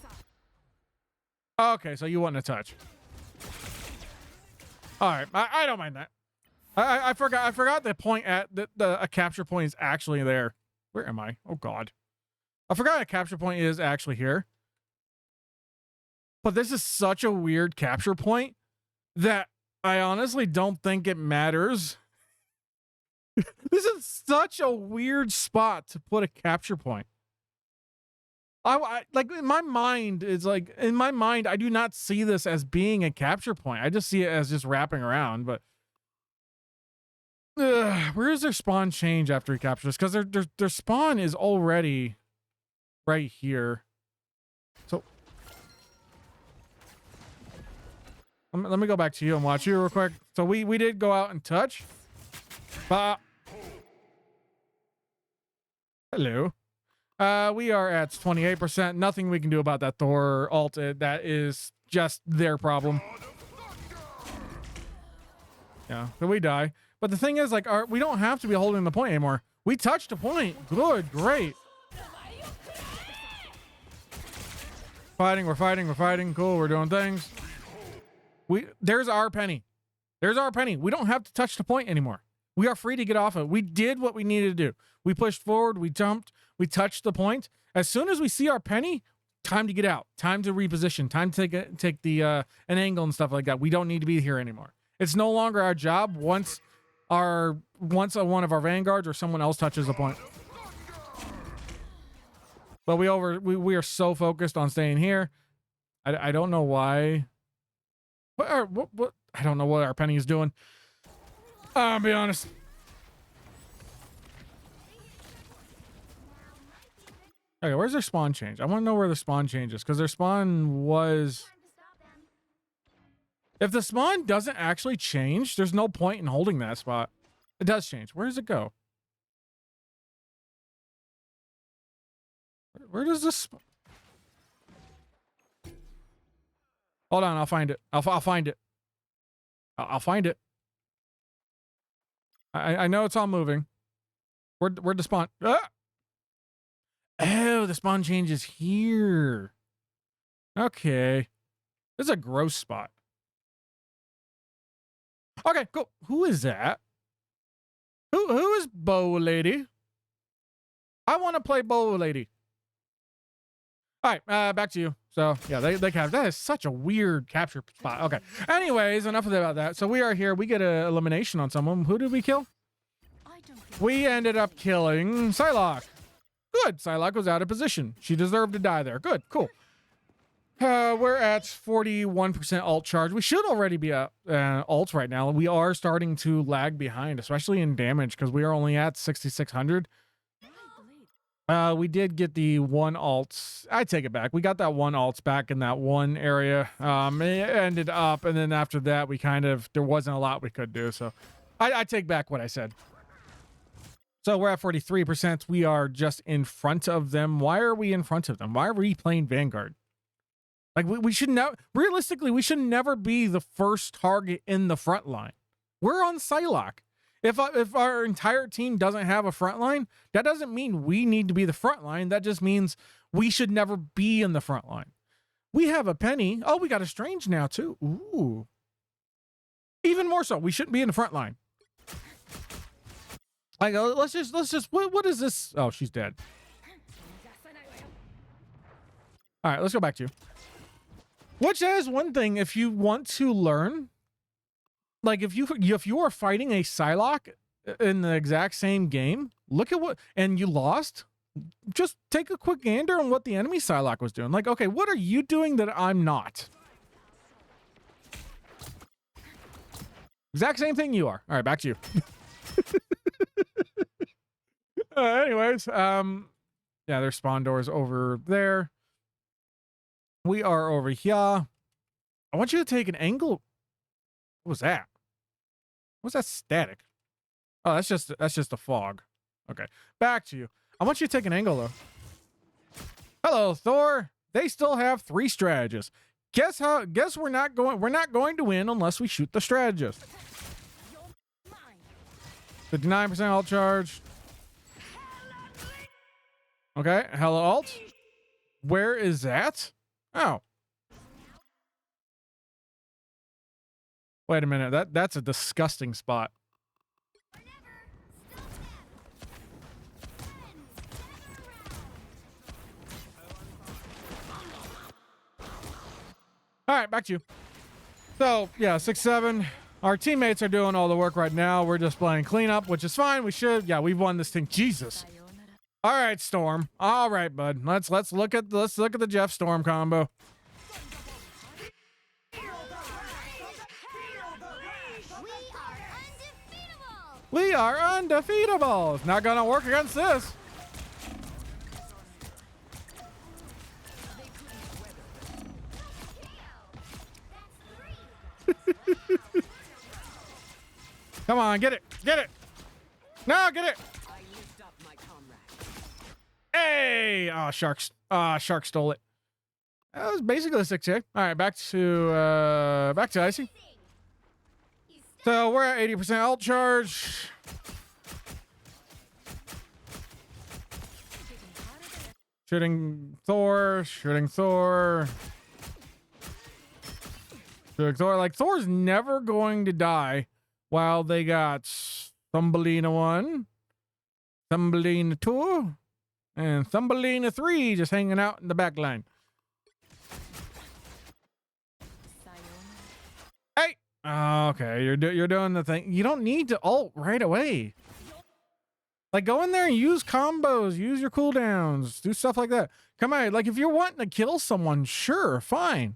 sight. Okay, so you want to touch. All right, I don't mind that. I forgot the point at a capture point is actually there. Where am I? Oh God, I forgot a capture point is actually here. But this is such a weird capture point that I honestly don't think it matters. This is such a weird spot to put a capture point. I like in my mind, I do not see this as being a capture point. I just see it as just wrapping around. But where is their spawn change after he captures? Because their spawn is already right here. So let me go back to you and watch you real quick. So we did go out and touch. Hello. We are at 28%. Nothing we can do about that Thor ult. That is just their problem. Yeah, so we die. But the thing is, like, we don't have to be holding the point anymore. We touched a point. Good, great. We're fighting. Cool, we're doing things. There's our penny. There's our penny. We don't have to touch the point anymore. We are free to get off of it. We did what we needed to do. We pushed forward, we jumped, we touched the point. As soon as we see our penny, time to get out, time to reposition, time to take the an angle and stuff like that. We don't need to be here anymore. It's no longer our job once one of our vanguards or someone else touches the point. But we are so focused on staying here. I don't know why. What I don't know what our penny is doing. I'll be honest. Okay, where's their spawn change? I want to know where the spawn change is, because their spawn was... If the spawn doesn't actually change, there's no point in holding that spot. It does change. Where does it go? Where does this... Hold on, I'll find it. I'll find it. I'll find it. I know it's all moving. Where'd the spawn? Ah! Oh, the spawn changes here. Okay. This is a gross spot. Okay, cool. Who is that? Who is Bow Lady? I want to play Bow Lady. All right, back to you. So yeah, they have, that is such a weird capture spot. Okay. Anyways, enough about that. So we are here. We get an elimination on someone. Who did we kill? We ended up killing Psylocke. Good. Psylocke was out of position. She deserved to die there. Good. Cool. We're at 41% ult charge. We should already be at ult right now. We are starting to lag behind, especially in damage, because we are only at 6,600. We did get the one ult. I take it back. We got that one ult back in that one area. It ended up, and then after that, there wasn't a lot we could do. So I take back what I said. So we're at 43%. We are just in front of them. Why are we in front of them? Why are we playing Vanguard? Like, we should never, realistically, we should never be the first target in the front line. We're on Psylocke. If our entire team doesn't have a front line, that doesn't mean we need to be the front line. That just means we should never be in the front line. We have a penny. Oh, we got a strange now too. Ooh. Even more so, we shouldn't be in the front line. I go, let's just, what is this? Oh, she's dead. All right, let's go back to you. Which is one thing, if you want to learn, like if you are fighting a Psylocke in the exact same game, look at what, and you lost, just take a quick gander on what the enemy Psylocke was doing. Like, okay, what are you doing that I'm not? Exact same thing you are. All right, back to you. Anyways, yeah, there's spawn doors over there. We are over here. I want you to take an angle. What was that? What's that static? Oh, that's just the fog. Okay, back to you. I want you to take an angle though. Hello, Thor. They still have 3 strategists. Guess we're not going to win unless we shoot the strategist. 59% alt charge. Okay, hello alt. Where is that? Oh. Wait a minute. That's a disgusting spot. All right, back to you. So, yeah, 6-7. Our teammates are doing all the work right now. We're just playing cleanup, which is fine. We should. Yeah, we've won this thing. Jesus. All right, Storm. All right, bud. Let's look at the Jeff Storm combo. We are undefeatable. It's not gonna work against this. Come on, get it. Get it. No, get it. Hey! Oh, sharks. Shark stole it. That was basically a 6K. All right, back to Icey. So we're at 80% alt charge. Shooting Thor. Like, Thor's never going to die while they got Thumbelina 1, Thumbelina 2, and Thumbelina 3 just hanging out in the back line. Hey! Okay, you're doing the thing. You don't need to ult right away. Like, go in there and use combos, use your cooldowns, do stuff like that. Come on, like, if you're wanting to kill someone, sure, fine.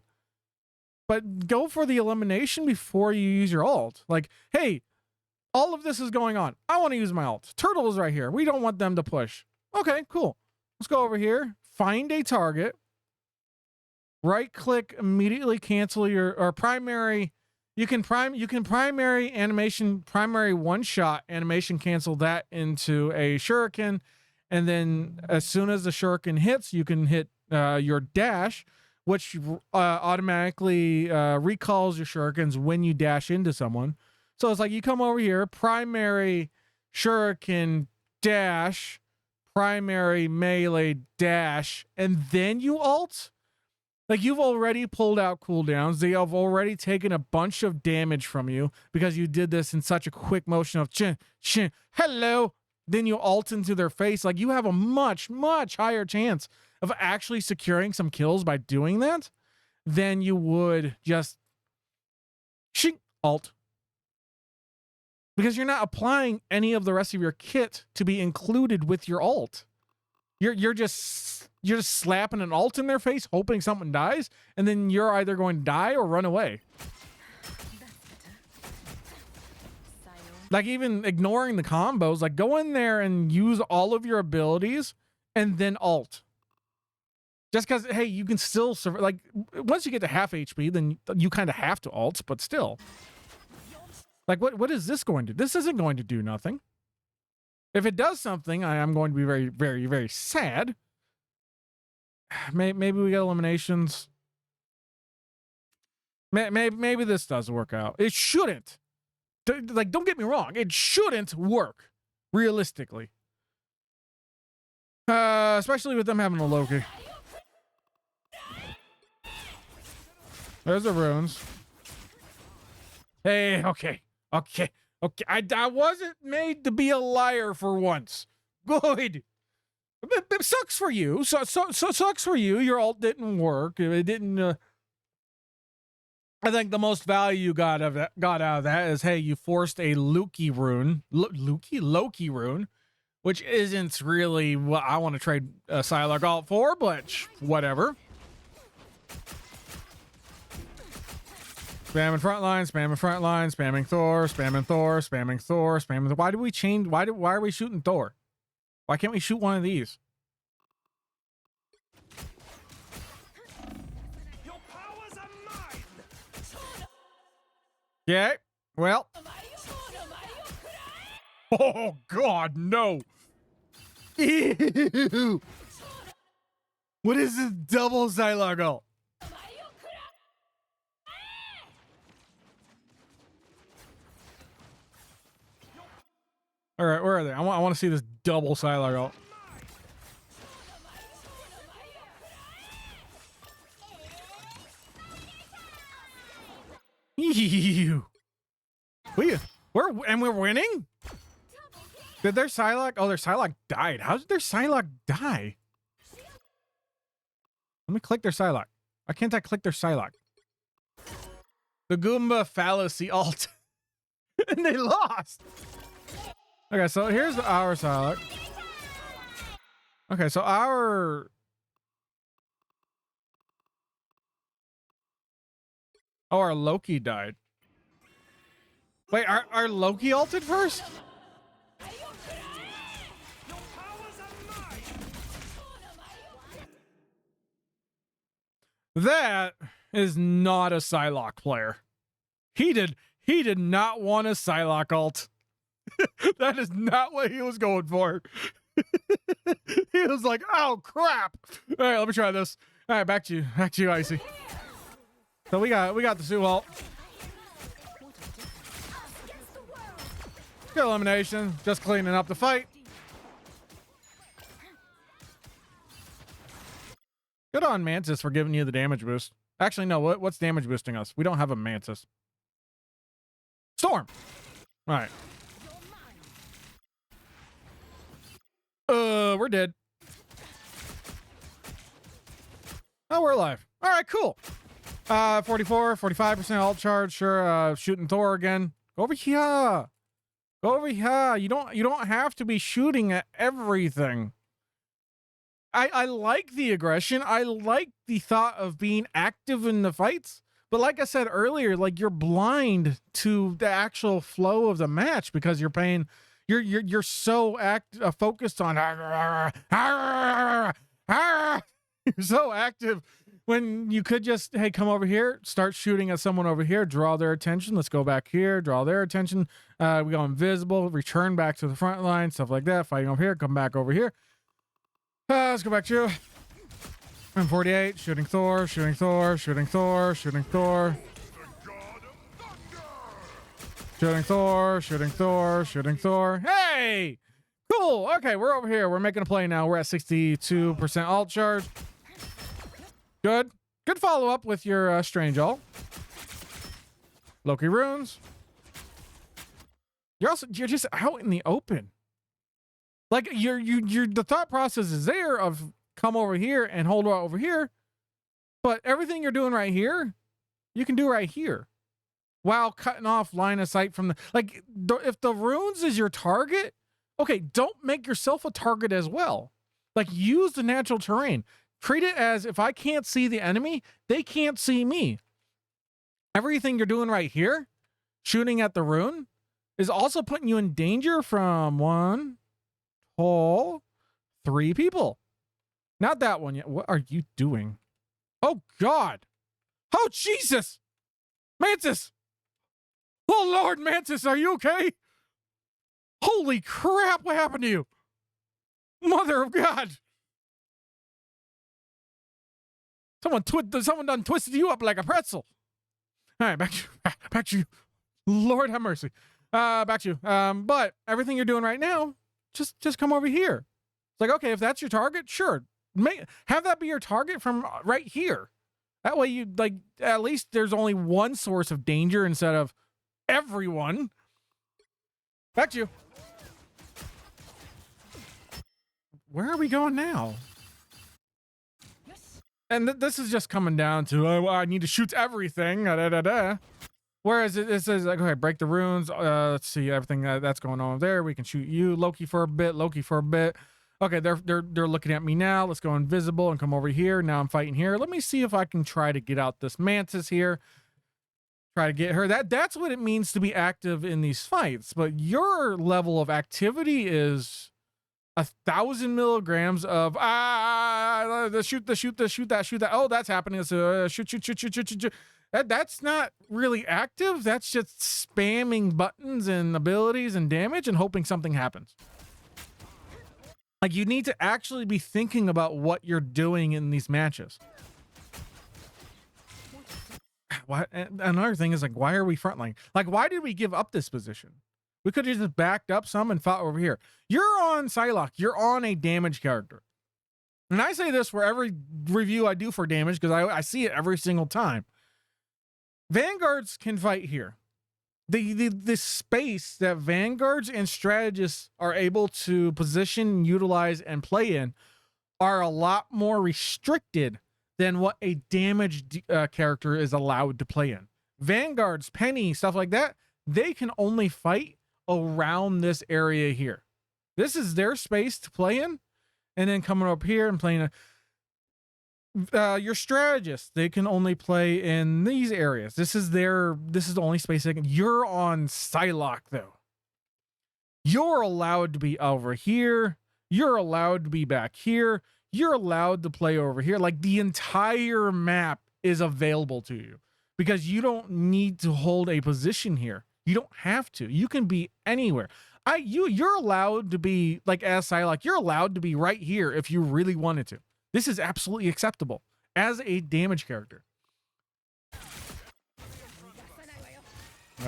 But go for the elimination before you use your ult. Like, hey, all of this is going on. I want to use my ult. Turtle is right here. We don't want them to push. Okay, cool. Let's go over here. Find a target. Right click, immediately cancel your primary. You can primary one shot animation cancel that into a shuriken. And then as soon as the shuriken hits, you can hit your dash, which automatically recalls your shurikens when you dash into someone. So it's like you come over here, primary shuriken dash, primary melee dash, and then you ult. Like, you've already pulled out cooldowns. They have already taken a bunch of damage from you because you did this in such a quick motion of chin, chin, hello. Then you ult into their face. Like, you have a much, much higher chance of actually securing some kills by doing that than you would just shink, ult. Because you're not applying any of the rest of your kit to be included with your ult. You're just slapping an ult in their face, hoping something dies, and then you're either going to die or run away. Like, even ignoring the combos, like, go in there and use all of your abilities and then ult. Just because, hey, you can still survive. Like, once you get to half HP, then you kind of have to ult, but still. Like, what is this going to do? This isn't going to do nothing. If it does something, I am going to be very, very, very sad. Maybe we get eliminations. Maybe this does work out. It shouldn't. Like, don't get me wrong. It shouldn't work, realistically. Especially with them having a Loki. There's the runes. Hey, okay. I wasn't made to be a liar for once. Good. It sucks for you. So sucks for you. Your ult didn't work. It didn't. I think the most value you got out of that is, hey, you forced a Loki rune, Loki rune, which isn't really what I want to trade Psylocke ult for, but whatever. Spamming front line, spamming front line, spamming Thor, spamming Thor, spamming Thor, spamming. Why do we change? Why are we shooting Thor? Why can't we shoot one of these? Your powers are mine. Yeah. Well. Oh God, no. Ew. What is this double Psylocke ult? All right, where are they? I want to see this double Psylocke ult. Ew. We're winning? Did their Psylocke? Oh, their Psylocke died. How did their Psylocke die? Let me click their Psylocke. Why can't I click their Psylocke? The Goomba fallacy ult. And they lost. Okay, so here's our Psylocke. Okay, so our... Oh, our Loki died. Wait, our Loki ulted first? That is not a Psylocke player. He did not want a Psylocke ult. That is not what he was going for. He was like, oh crap. All right, let me try this. All right, back to you, Icy. So we got the Sue ult. Good elimination, just cleaning up the fight. Good on Mantis for giving you the damage boost. Actually, no, what's damage boosting us? We don't have a Mantis. Storm. All right. We're dead. Oh, we're alive. All right, cool. 44, 45% ult charge. Sure. Shooting Thor again. Go over here. Go over here. You don't have to be shooting at everything. I like the aggression. I like the thought of being active in the fights. But like I said earlier, like you're blind to the actual flow of the match because you're paying. You're so focused on. You're so active when you could just, hey, come over here, start shooting at someone over here, draw their attention. Let's go back here, draw their attention. We go invisible, return back to the front line, stuff like that. Fighting over here, come back over here. Let's go back to you. I'm 48, shooting Thor, shooting Thor, shooting Thor, shooting Thor. Shooting Thor, shooting Thor, shooting Thor. Hey! Cool. Okay, we're over here. We're making a play now. We're at 62% ult charge. Good. Good follow-up with your strange ult. Loki runes. You're just out in the open. Like the thought process is there of come over here and hold out over here, but everything you're doing right here, you can do right here, while cutting off line of sight from the if the runes is your target, okay, don't make yourself a target as well. Like use the natural terrain. Treat it as if I can't see the enemy, they can't see me. Everything you're doing right here, shooting at the rune, is also putting you in danger from 1, 2, 3 people. Not that one yet. What are you doing? Oh, God. Oh, Jesus. Mantis. Oh, Lord, Mantis, are you okay? Holy crap, what happened to you? Mother of God. Someone done twisted you up like a pretzel. All right, back to you. Lord have mercy. Back to you. But everything you're doing right now, just come over here. It's like, okay, if that's your target, sure. Have that be your target from right here. That way you at least there's only one source of danger instead of everyone. Back to you. where are we going now? Yes. And this is just coming down to, oh, I need to shoot everything. Da, da, da. Whereas it says, like, okay, break the runes. Let's see everything that's going on there. We can shoot you, Loki for a bit, Loki for a bit. Okay, they're looking at me now. Let's go invisible and come over here. Now I'm fighting here. Let me see if I can try to get out this mantis here. Try to get her. That's what it means to be active in these fights. But your level of activity is 1,000 milligrams of shoot that. Oh, that's happening. So shoot. That's not really active. That's just spamming buttons and abilities and damage and hoping something happens. Like, you need to actually be thinking about what you're doing in these matches. Why? Another thing is, like, why are we frontline? Like, why did we give up this position? We could have just backed up some and fought over here. You're on Psylocke. You're on a damage character. And I say this for every review I do for damage because I see it every single time. Vanguards can fight here. The space that Vanguards and strategists are able to position, utilize, and play in are a lot more restricted than what a damaged character is allowed to play in. Vanguards, Penny, stuff like that, they can only fight around this area here. This is their space to play in, and then coming up here and playing your strategists, they can only play in these areas. This is the only space they can. You're on Psylocke though. You're allowed to be over here. You're allowed to be back here. You're allowed to play over here. Like, the entire map is available to you because you don't need to hold a position here. You don't have to. You can be anywhere. You're allowed to be, like, as Psylocke, you're allowed to be right here if you really wanted to. This is absolutely acceptable as a damage character.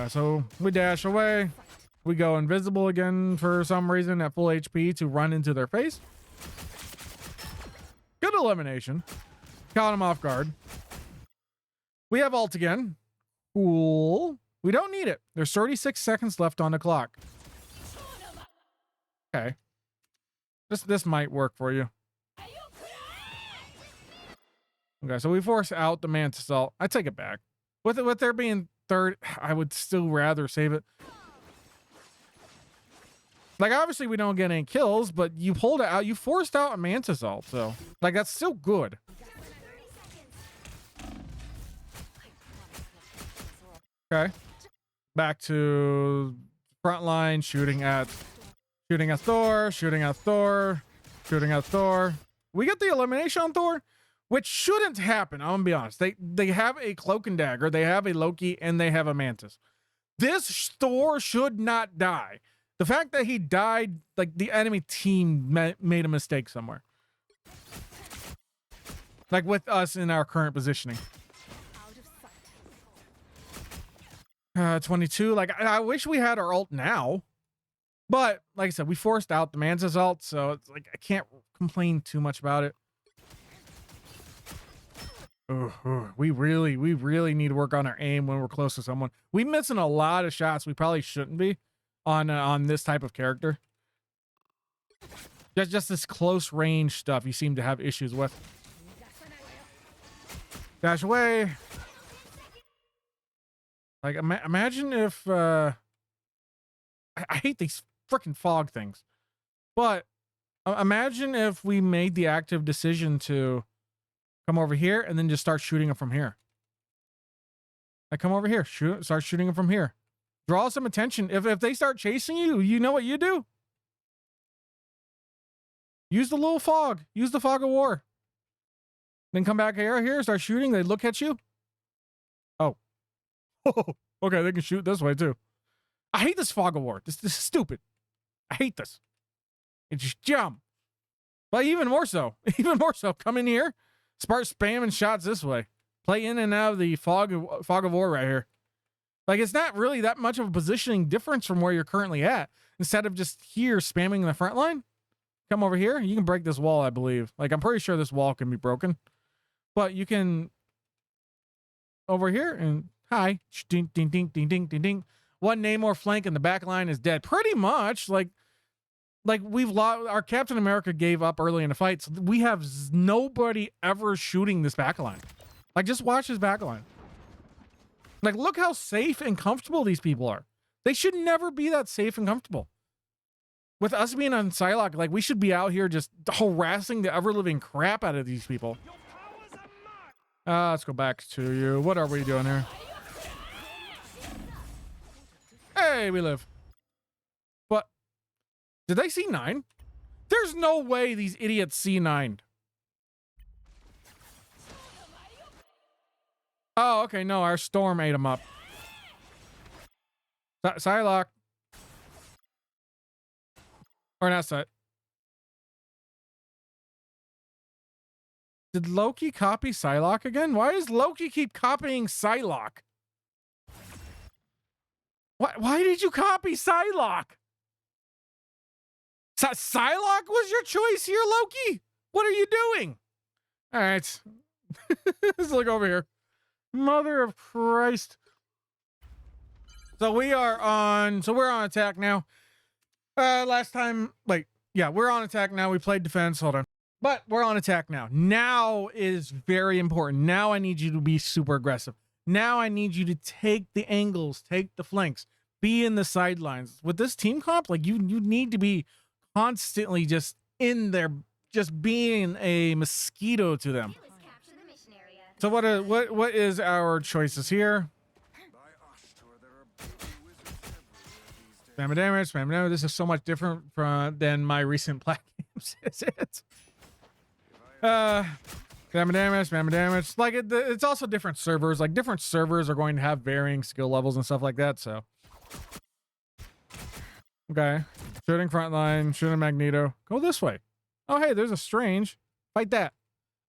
So we dash away. We go invisible again for some reason at full HP to run into their face. Good elimination. Caught him off guard. We have ult again. Cool. We don't need it. There's 36 seconds left on the clock. Okay. This might work for you. Okay, so we force out the Mantis ult. I take it back. With there being third, I would still rather save it. Like, obviously we don't get any kills, but you pulled it out. You forced out a Mantis ult, so, like, that's still good. Okay. Back to front line, shooting at Thor. We get the elimination on Thor, which shouldn't happen. I'm gonna be honest. They have a cloak and dagger, they have a Loki, and they have a Mantis. This Thor should not die. The fact that he died, like, the enemy team made a mistake somewhere. Like, with us in our current positioning. 22. Like, I wish we had our ult now. But, like I said, we forced out the Mantis ult, so it's like, I can't complain too much about it. We really need to work on our aim when we're close to someone. We're missing a lot of shots we probably shouldn't be on this type of character. Just this close range stuff you seem to have issues with. Dash away. Like, imagine if I hate these freaking fog things, but imagine if we made the active decision to come over here and then just start shooting them from here. Like, come over here, start shooting them from here. Draw some attention. If they start chasing you, you know what you do? Use the little fog. Use the fog of war. Then come back here, start shooting. They look at you. Oh. Okay, they can shoot this way too. I hate this fog of war. This is stupid. I hate this. It just jump. But even more so, come in here, start spamming shots this way. Play in and out of the fog of war right here. Like, it's not really that much of a positioning difference from where you're currently at. Instead of just here spamming the front line, come over here. You can break this wall, I believe. Like, I'm pretty sure this wall can be broken. But you can over here and hi. Ding, ding, ding, ding, ding, ding, ding. One Namor flank and the back line is dead. Pretty much. Like, like we've lost. Our Captain America gave up early in the fight, so we have nobody ever shooting this backline. Like, just watch his backline. Like, look how safe and comfortable these people are. They should never be that safe and comfortable. With us being on Psylocke, like, we should be out here just harassing the ever-living crap out of these people. Let's go back to you. What are we doing here? Hey, we live. But did they see 9? There's no way these idiots see 9. Oh, okay. No, our storm ate them up. Psylocke. Or not Psy. Did Loki copy Psylocke again? Why does Loki keep copying Psylocke? Why did you copy Psylocke? Psylocke was your choice here, Loki? What are you doing? All right. Let's look over here. Mother of Christ. So we're on attack now. Last time, we're on attack now. We played defense. Hold on. But we're on attack now. Now is very important. Now I need you to be super aggressive. Now I need you to take the angles, take the flanks, be in the sidelines. With this team comp, like you need to be constantly just in there, just being a mosquito to them. So what is our choices here? Spam damage. This is so much different than my recent Plat games. Spam damage. Like it's also different servers. Like different servers are going to have varying skill levels and stuff like that. So okay, shooting frontline, shooting Magneto. Go this way. Oh hey, there's a Strange. Fight that.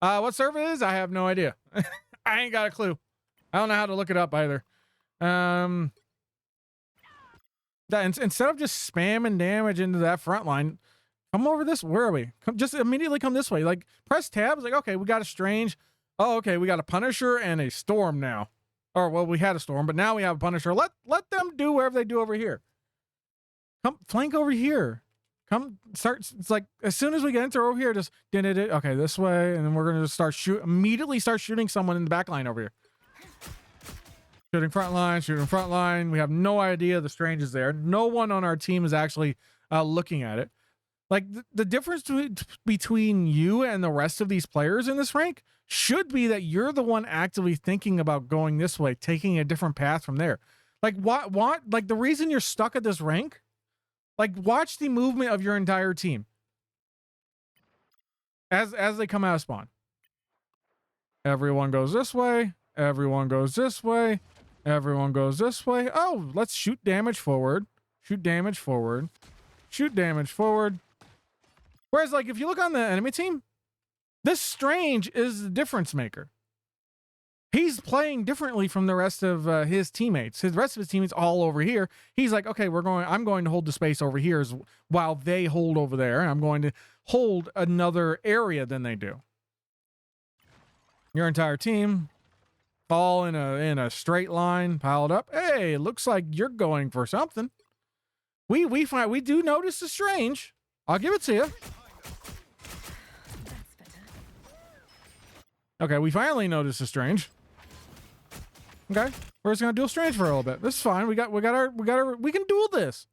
What server it is? I have no idea. I ain't got a clue. I don't know how to look it up either. Instead of just spamming damage into that front line, come over this. Where are we? Just immediately come this way. Like press tab. It's like, okay, we got a Strange. Oh, okay, we got a Punisher and a Storm now. Or well, we had a Storm, but now we have a Punisher. Let them do whatever they do over here. Come flank over here. Come start. It's like as soon as we get into over here, just did it. Okay, this way, and then we're gonna just immediately start shooting someone in the back line over here. Shooting front line. We have no idea the Strange is there. No one on our team is actually looking at it. Like the difference between you and the rest of these players in this rank should be that you're the one actively thinking about going this way, taking a different path from there. Like what like the reason you're stuck at this rank, like watch the movement of your entire team as they come out of spawn. Everyone goes this way. Everyone goes this way. Everyone goes this way. Oh, let's shoot damage forward. Shoot damage forward. Shoot damage forward. Whereas, like, if you look on the enemy team, this Strange is the difference maker. He's playing differently from the rest of his teammates. The rest of his teammates all over here. He's like, okay, I'm going to hold the space over here while they hold over there. And I'm going to hold another area than they do. Your entire team all in a straight line piled up. Hey, it looks like you're going for something. We do notice the Strange. I'll give it to you. Okay, we finally noticed the Strange. Okay, we're just gonna duel Strange for a little bit. This is fine. We can duel this.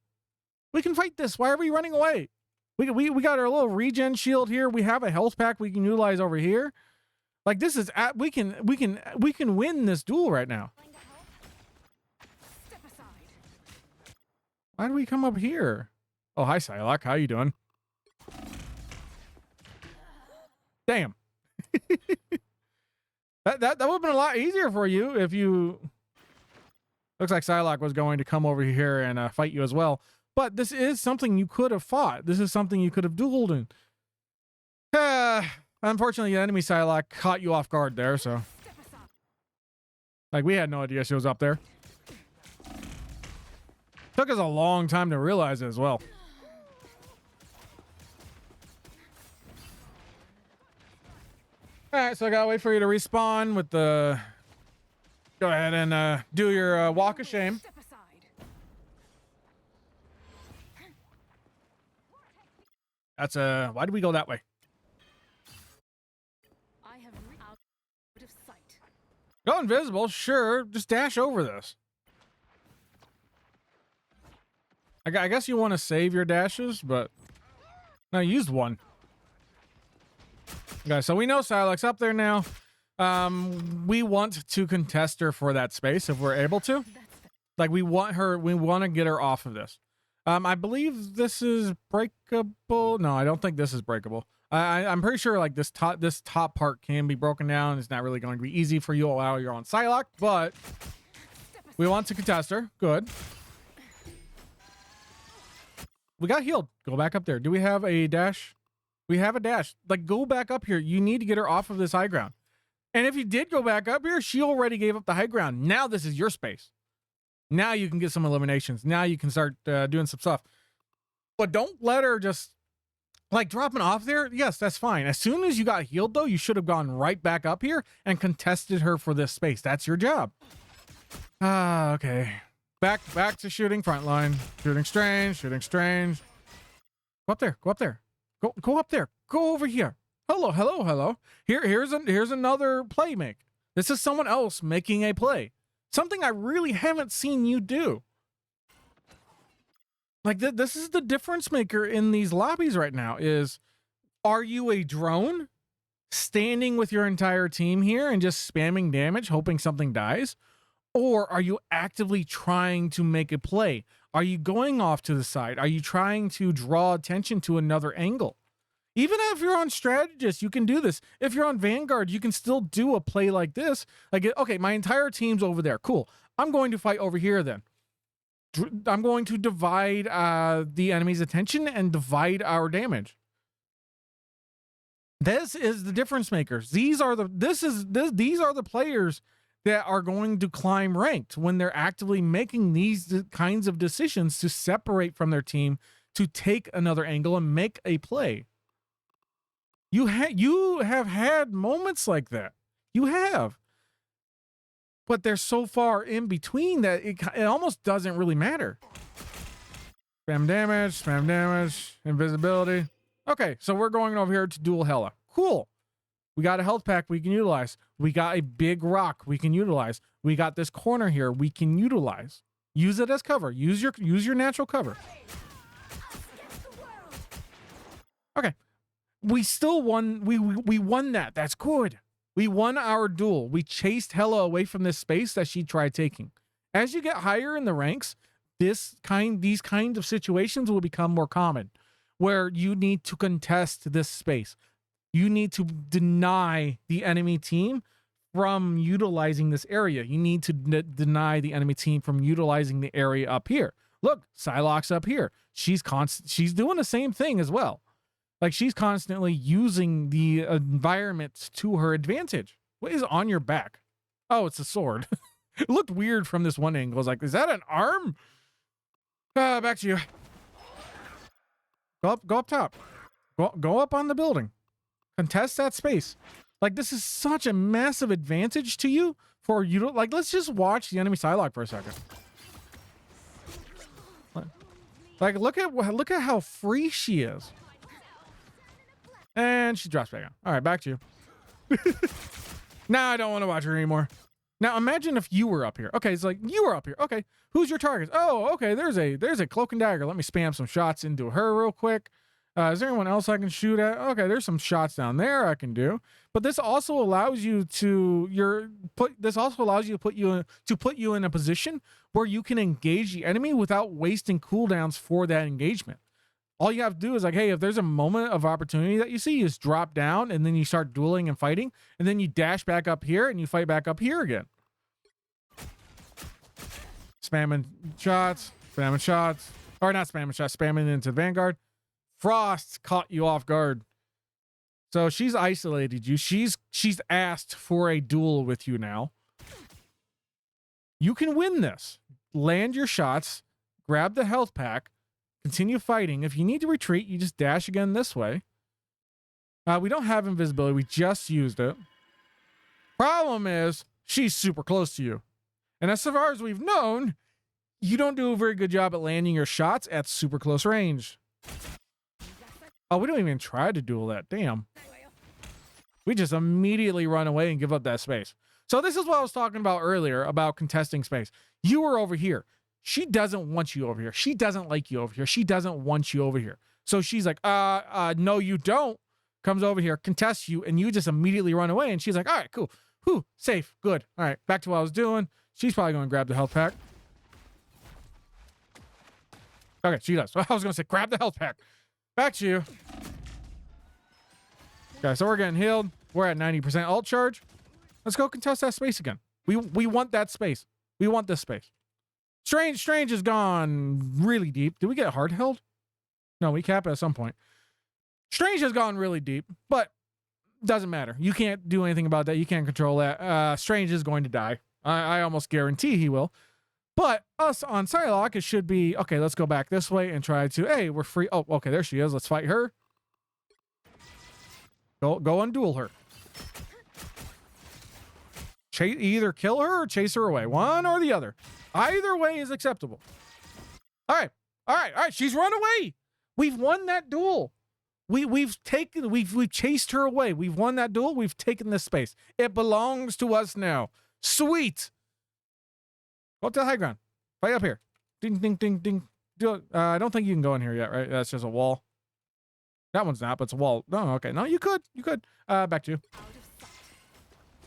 We can fight this. Why are we running away? We got our little regen shield here. We have a health pack we can utilize over here. Like this is we can win this duel right now. Why do we come up here? Oh, hi Psylocke. How you doing? Damn. That would have been a lot easier for you if you... Looks like Psylocke was going to come over here and fight you as well. But this is something you could have fought. This is something you could have dueled in. Unfortunately, the enemy Psylocke caught you off guard there, so... Like, we had no idea she was up there. Took us a long time to realize it as well. Alright, so I gotta wait for you to respawn with the... Go ahead and do your walk of shame. That's why did we go that way? I have out of sight. Go invisible, sure. Just dash over this. I guess you want to save your dashes, but no, I used one. Okay, so we know Psylocke's up there now. We want to contest her for that space if we're able to. Like we want to get her off of this. I believe this is breakable. No, I don't think this is breakable. I'm pretty sure like this top part can be broken down. It's not really going to be easy for you while you're on Psylocke, but we want to contest her. Good. We got healed. Go back up there. Do we have a dash? We have a dash. Like, go back up here. You need to get her off of this high ground. And if you did go back up here, she already gave up the high ground. Now this is your space. Now you can get some eliminations. Now you can start doing some stuff. But don't let her just, like, dropping off there. Yes, that's fine. As soon as you got healed, though, you should have gone right back up here and contested her for this space. That's your job. Okay. Back to shooting front line. Shooting strange. Go up there. Go up there. Go up there. Go over here. Hello. Here's another play make. This is someone else making a play. Something I really haven't seen you do. Like this is the difference maker in these lobbies right now is, are you a drone standing with your entire team here and just spamming damage, hoping something dies? Or are you actively trying to make a play? Are you going off to the side? Are you trying to draw attention to another angle? Even if you're on strategist, you can do this. If you're on Vanguard, you can still do a play like this. Like, okay, my entire team's over there. Cool. I'm going to fight over here then. I'm going to divide the enemy's attention and divide our damage. This is the difference makers. These are the players that are going to climb ranked when they're actively making these kinds of decisions to separate from their team, to take another angle and make a play. You have had moments like that. You have. But they're so far in between that it almost doesn't really matter. Spam damage, invisibility. Okay, so we're going over here to duel Hela. Cool. We got a health pack we can utilize. We got a big rock we can utilize. We got this corner here we can utilize. Use it as cover. Use your natural cover. Okay. We still won. We won that. That's good. We won our duel. We chased Hela away from this space that she tried taking. As you get higher in the ranks, these kinds of situations will become more common, where you need to contest this space. You need to deny the enemy team from utilizing this area. You need to deny the enemy team from utilizing the area up here. Look, Psylocke's up here. She's doing the same thing as well. Like, she's constantly using the environment to her advantage. What is on your back? Oh, it's a sword. It looked weird from this one angle. I was like, is that an arm? Back to you. Go up top. Go up on the building. Contest that space. Like, this is such a massive advantage to you for you to, like, let's just watch the enemy Psylocke for a second. Like, look at how free she is. And she drops back down. All right, back to you. Now I don't want to watch her anymore. Now imagine if you were up here. Okay, it's like you were up here. Okay, who's your target? Oh, okay, there's a cloak and dagger. Let me spam some shots into her real quick. Is there anyone else I can shoot at? Okay, there's some shots down there I can do. But this also allows you to put you in a position where you can engage the enemy without wasting cooldowns for that engagement. All you have to do is like, hey, if there's a moment of opportunity that you see, you just drop down and then you start dueling and fighting, and then you dash back up here and you fight back up here again. Spamming shots. Or not spamming shots, spamming into Vanguard. Frost caught you off guard. So she's isolated you. She's asked for a duel with you now. You can win this. Land your shots, grab the health pack, continue fighting. If you need to retreat, you just dash again this way. We don't have invisibility. We just used it. Problem is, she's super close to you. And as far as we've known, you don't do a very good job at landing your shots at super close range. Oh, we don't even try to duel that. Damn. We just immediately run away and give up that space. So this is what I was talking about earlier about contesting space. You were over here. She doesn't want you over here. She doesn't like you over here. She doesn't want you over here. So she's like, no, you don't. Comes over here, contests you, and you just immediately run away. And she's like, all right, cool. Whew, safe, good. All right, back to what I was doing. She's probably going to grab the health pack. Okay, she does. I was going to say, grab the health pack. Back to you. Okay, so we're getting healed. We're at 90% ult charge. Let's go contest that space again. We want that space. We want this space. Strange has gone really deep. Did we get hard held? No, we cap it at some point. Strange has gone really deep, but doesn't matter. You can't do anything about that. You can't control that. Strange is going to die. I almost guarantee he will. But us on Psylocke, it should be, okay, let's go back this way and try to, hey, we're free. Oh, okay, there she is. Let's fight her. Go and duel her. Either kill her or chase her away. One or the other. Either way is acceptable. All right. She's run away. We've won that duel. We've chased her away. We've won that duel. We've taken this space. It belongs to us now. Sweet. Go up to the high ground. Fight up here. Ding, ding, ding, ding. I don't think you can go in here yet, right? That's just a wall. That one's not, but it's a wall. No, okay. No, you could. Back to you.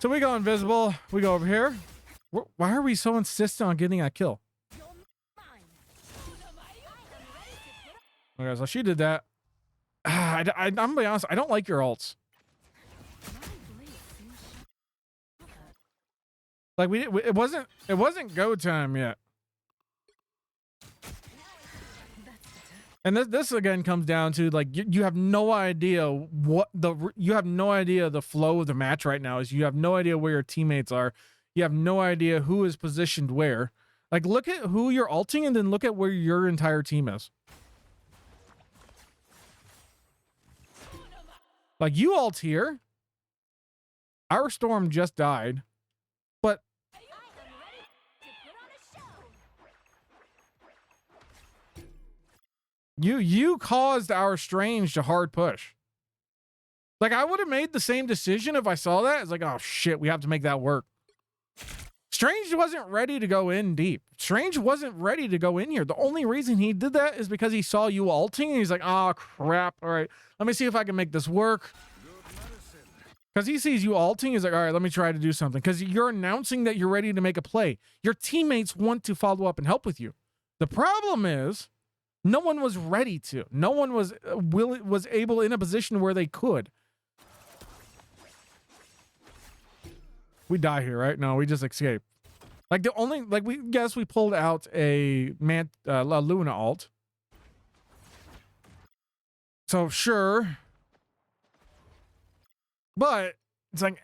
So we go invisible. We go over here. Why are we so insistent on getting a kill? Okay, so she did that. I'm gonna be honest. I don't like your ults. Like it wasn't go time yet. And this again comes down to like you have no idea the flow of the match right now. You have no idea where your teammates are. You have no idea who is positioned where. Like look at who you're ulting and then look at where your entire team is. Like you ult here. Our storm just died. But you caused our Strange to hard push. Like I would have made the same decision if I saw that. It's like, oh shit, we have to make that work. Strange wasn't ready to go in deep. Strange wasn't ready to go in here. The only reason he did that is because he saw you ulting and he's like, oh crap. All right, let me see if I can make this work. Because he sees you ulting, he's like, all right, let me try to do something. Because you're announcing that you're ready to make a play. Your teammates want to follow up and help with you. The problem is, no one was ready to. No one was able in a position where they could. We die here, right? No, we just escape. Like we pulled out a Luna ult. So sure. But it's like,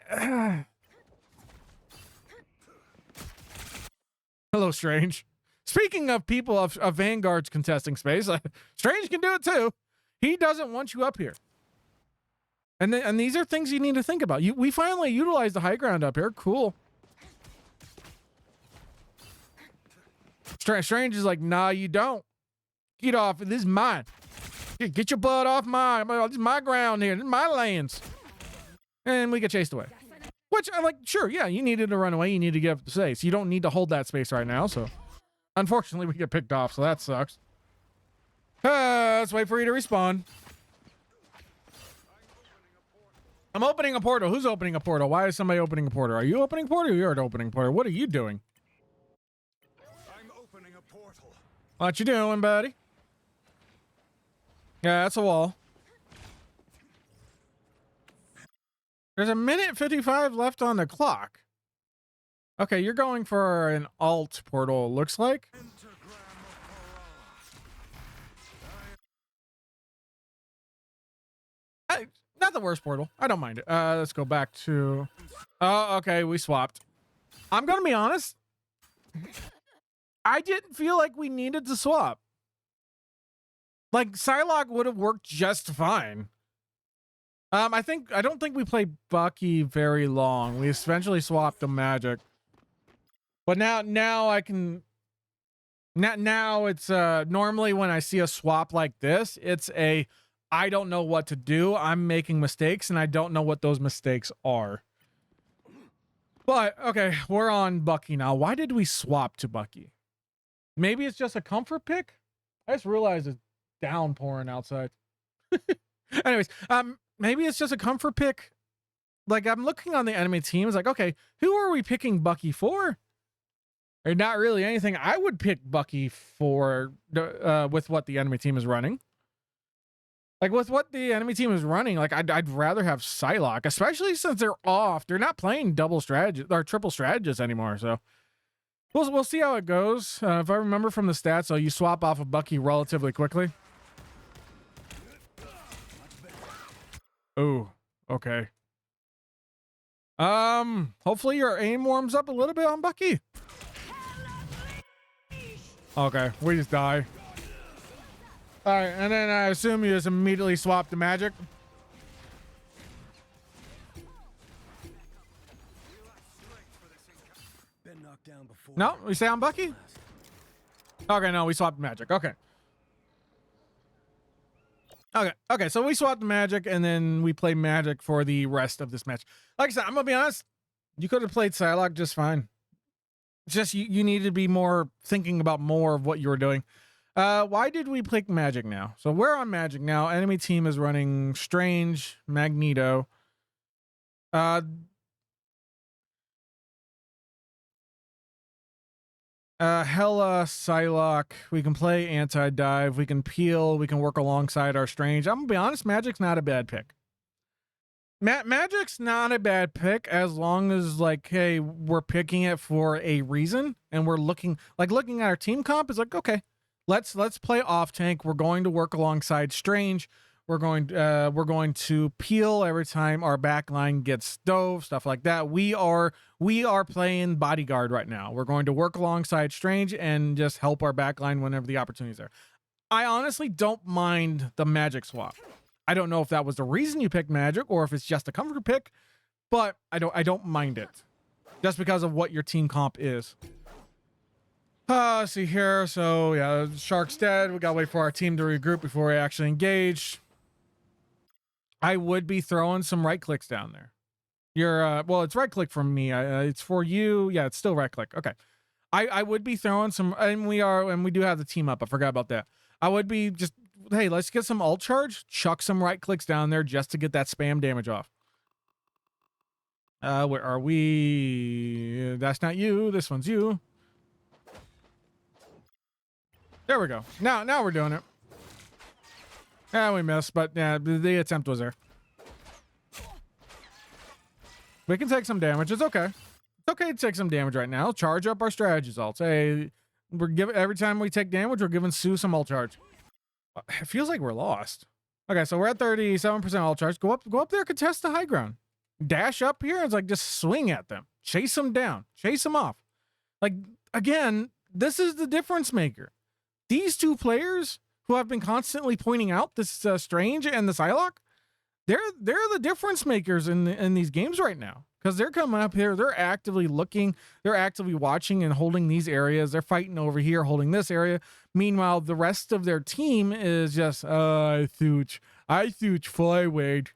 hello, Strange. Speaking of people of Vanguard's contesting space, Strange can do it too. He doesn't want you up here. And these are things you need to think about. We finally utilized the high ground up here. Cool. Strange is like, nah, you don't. Get off. This is mine. Get your butt off this is my ground here. This is my lands. And we get chased away. Which I'm like, sure, yeah, you needed to run away. You need to get up the space. You don't need to hold that space right now. So unfortunately, we get picked off. So that sucks. Let's wait for you to respawn. I'm opening a portal. Who's opening a portal? Why is somebody opening a portal? Are you opening a portal or you're opening a portal? What are you doing? I'm opening a portal. What you doing, buddy? Yeah, that's a wall. There's a minute 55 left on the clock. Okay, you're going for an alt portal, it looks like. Not the worst portal. I don't mind it. Let's go back to... Oh, okay, we swapped. I'm gonna be honest. I didn't feel like we needed to swap. Like, Psylocke would have worked just fine. I don't think we played Bucky very long. We eventually swapped to Magic. But now I can... Now it's, normally when I see a swap like this, it's a... I don't know what to do. I'm making mistakes, and I don't know what those mistakes are. But, okay, we're on Bucky now. Why did we swap to Bucky? Maybe it's just a comfort pick? I just realized it's downpouring outside. Anyways, maybe it's just a comfort pick. Like, I'm looking on the enemy team. It's like, okay, who are we picking Bucky for? Or not really anything I would pick Bucky for with what the enemy team is running. Like, with what the enemy team is running, like, I'd rather have Psylocke, especially since they're off. They're not playing double strategy or triple strategists anymore, so we'll see how it goes. If I remember from the stats, so you swap off of Bucky relatively quickly. Oh, okay. Hopefully your aim warms up a little bit on Bucky. Okay, we just die. All right, and then I assume you just immediately swap to magic. Been knocked down before. No, we stay on Bucky? Okay, no, we swapped magic. Okay. Okay, so we swapped magic, and then we play magic for the rest of this match. Like I said, I'm gonna be honest, you could have played Psylocke just fine. Just you need to be more thinking about more of what you were doing. Why did we pick magic now? So we're on magic now. Enemy team is running Strange, Magneto. Hella Psylocke. We can play anti-dive. We can peel. We can work alongside our Strange. I'm gonna be honest, magic's not a bad pick. Magic's not a bad pick as long as, like, hey, we're picking it for a reason, and we're looking at our team comp. It's like, okay, let's play off tank. We're going to work alongside Strange. We're going to peel every time our back line gets dove, stuff like that. We are playing bodyguard right now. We're going to work alongside Strange and just help our back line whenever the opportunity's there. I honestly don't mind the magic swap. I don't know if that was the reason you picked magic or if it's just a comfort pick, but I don't mind it just because of what your team comp is. Let's see here. So yeah, Shark's dead. We gotta wait for our team to regroup before we actually engage. I would be throwing some right clicks down there. You're well, it's right click from me. It's for you. Yeah, it's still right click. Okay. I would be throwing some, and we do have the team up. I forgot about that. I would be just, hey, let's get some ult charge, chuck some right clicks down there just to get that spam damage off. Where are we? That's not you. This one's you. There we go. Now we're doing it. Yeah, we missed, but yeah, the attempt was there. We can take some damage. It's okay. It's okay to take some damage right now. Charge up our strategies ults. Hey, every time we take damage, we're giving Sue some ult charge. It feels like we're lost. Okay, so we're at 37% ult charge. Go up there, contest the high ground. Dash up here and it's like just swing at them. Chase them down. Chase them off. Like, again, this is the difference maker. These two players who have been constantly pointing out this Strange and the Psylocke, they're the difference makers in these games right now, because they're coming up here, they're actively looking, they're actively watching and holding these areas, they're fighting over here, holding this area. Meanwhile, the rest of their team is just I thought forward.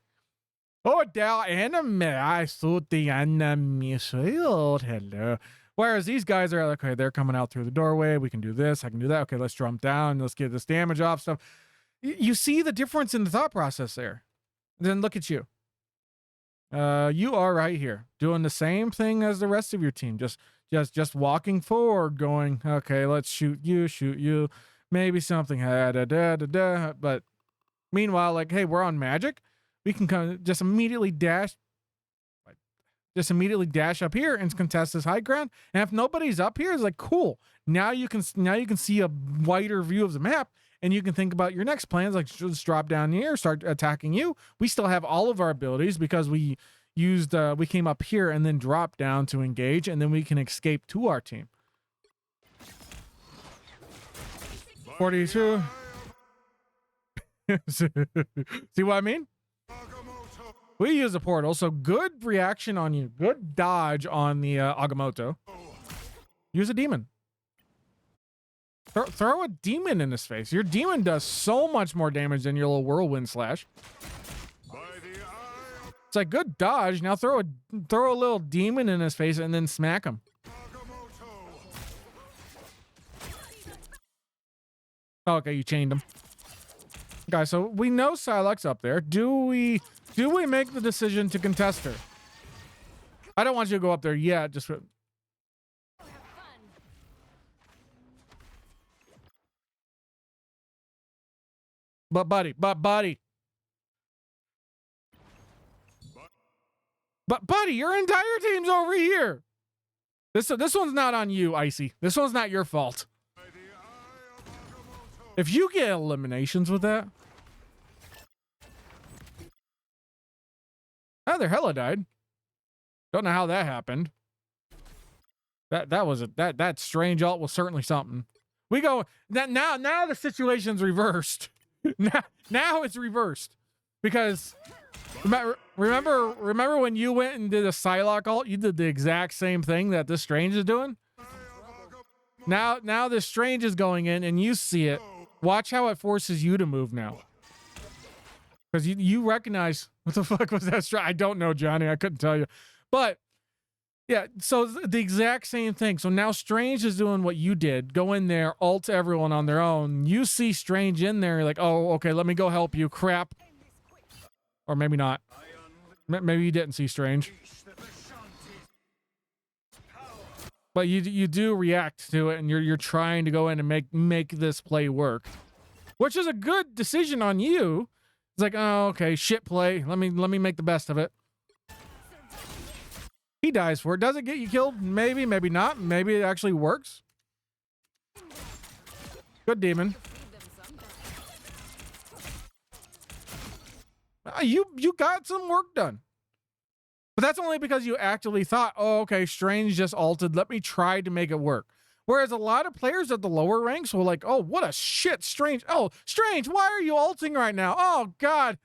Oh, der enemy, I thought the enemy shield. Hello. Whereas these guys are like, okay, they're coming out through the doorway. We can do this. I can do that. Okay, let's jump down. Let's get this damage off stuff. You see the difference in the thought process there. Then look at you. You are right here doing the same thing as the rest of your team. Just walking forward, going, okay, let's shoot you. Maybe something. But meanwhile, like, hey, we're on magic. We can kind of just immediately dash up here and contest this high ground. And if nobody's up here, it's like, cool. Now you can see a wider view of the map, and you can think about your next plans. Like, just drop down here, start attacking you. We still have all of our abilities because we came up here and then dropped down to engage, and then we can escape to our team. 42. See what I mean? We use a portal, so good reaction on you. Good dodge on the Agamotto. Use a demon. Throw a demon in his face. Your demon does so much more damage than your little whirlwind slash. By the eye of It's like, good dodge. Now throw a little demon in his face and then smack him. Agamotto. Oh, okay, you chained him. Guys, so we know Psylocke's up there. Do we make the decision to contest her? I don't want you to go up there yet. Just but buddy. But buddy, your entire team's over here. This one's not on you, Icey. This one's not your fault. By the eye of Agamotto. If you get eliminations with that, oh, their hella died. Don't know how that happened. That strange ult was certainly something. We go that now the situation's reversed. now it's reversed because remember when you went and did a Psylocke ult, you did the exact same thing that this strange is doing. Now this strange is going in and you see it. Watch how it forces you to move now. Because you recognize what the fuck was that? I don't know, Johnny. I couldn't tell you. But yeah, so the exact same thing. So now Strange is doing what you did. Go in there, ult everyone on their own. You see Strange in there. You're like, oh, okay, let me go help you. Crap. Or maybe not. Maybe you didn't see Strange. But you do react to it, and you're trying to go in and make this play work, which is a good decision on you. It's like, oh, okay, shit play. Let me make the best of it. He dies for it. Does it get you killed? Maybe, maybe not. Maybe it actually works. Good demon. You got some work done. But that's only because you actively thought, oh, okay, Strange just ulted. Let me try to make it work. Whereas a lot of players at the lower ranks were like, oh, what a shit, Strange. Oh, Strange, why are you ulting right now? Oh, God.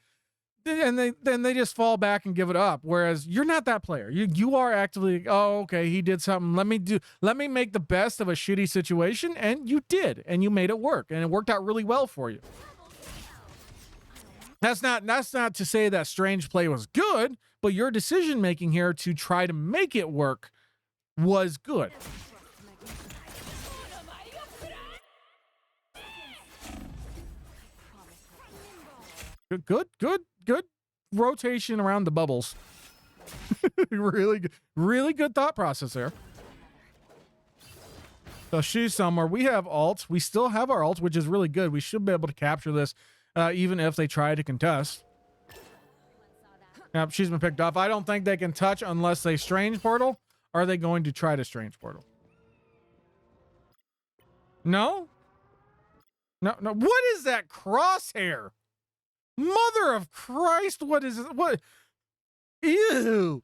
And then they just fall back and give it up. Whereas you're not that player. You are actively, oh, okay, he did something. Let me make the best of a shitty situation. And you did. And you made it work. And it worked out really well for you. That's not to say that Strange play was good, but your decision making here to try to make it work was good. Good rotation around the bubbles. Really good thought process there. So she's somewhere. We have ults. We still have our ults, which is really good. We should be able to capture this, even if they try to contest. Yep, she's been picked off. I don't think they can touch unless they Strange Portal. Are they going to try to Strange Portal? No? No. What is that crosshair? Mother of Christ, what is it? What? Ew.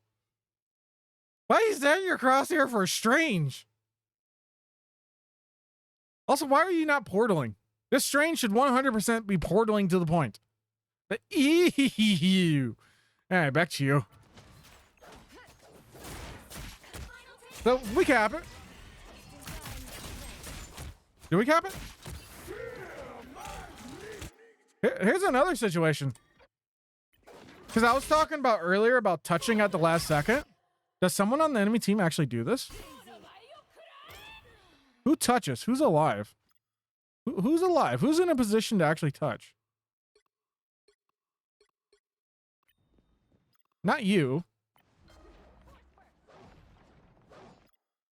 Why is that your crosshair for Strange? Also, why are you not portaling? This Strange should 100% be portaling to the point. But ew. All right, back to you. So we cap it. Do we cap it? Here's another situation. Because I was talking about earlier about touching at the last second. Does someone on the enemy team actually do this? Who touches? Who's alive? Who's alive? Who's in a position to actually touch? Not you.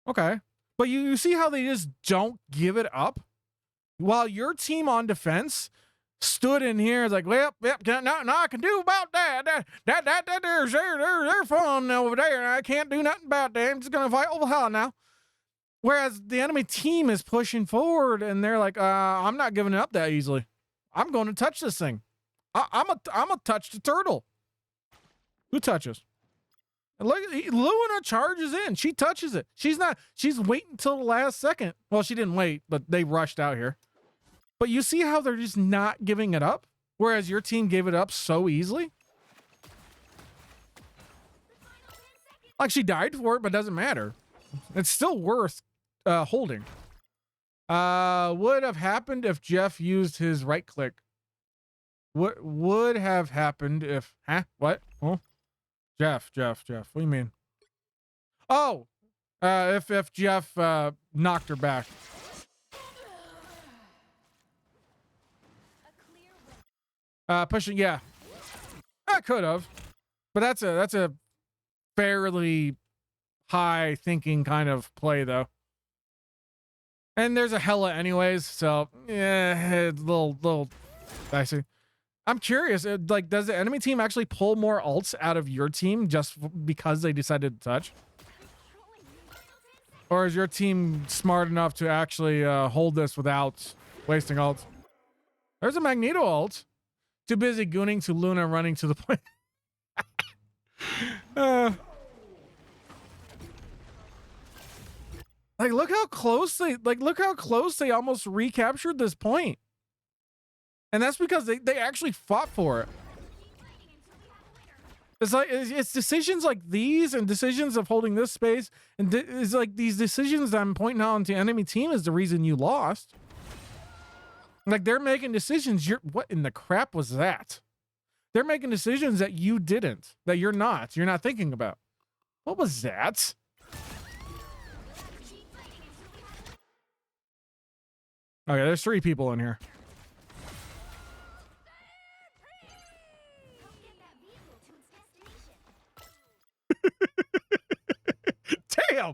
Okay. But you see how they just don't give it up? While your team on defense stood in here is like, well, yep, nothing I can do about that. They're fun over there, and I can't do nothing about that. I'm just gonna fight over hell now. Whereas the enemy team is pushing forward, and they're like, I'm not giving it up that easily. I'm going to touch this thing. I'm a touch the turtle. Who touches? And look, Luna charges in. She touches it. She's waiting till the last second. Well, she didn't wait, but they rushed out here. But you see how they're just not giving it up? Whereas your team gave it up so easily? Like, she died for it, but it doesn't matter. It's still worth holding. Would have happened if Jeff used his right click. What would have happened if, huh? What? Oh, Jeff. What do you mean? Oh, if Jeff, knocked her back. Pushing, yeah. I could have. But that's a fairly high thinking kind of play though. And there's a Hella anyways, so yeah, it's a little dicey. I'm curious, like, does the enemy team actually pull more ults out of your team just because they decided to touch? Or is your team smart enough to actually hold this without wasting ults? There's a Magneto ult. Too busy gooning to Luna running to the point. Like, look how close they almost recaptured this point. And that's because they actually fought for it. It's like, it's decisions like these and decisions of holding this space. And it's like these decisions that I'm pointing out to enemy team is the reason you lost. Like, they're making decisions. What in the crap was that? They're making decisions that you didn't, that you're not thinking about. What was that? Okay, there's 3 people in here. Damn!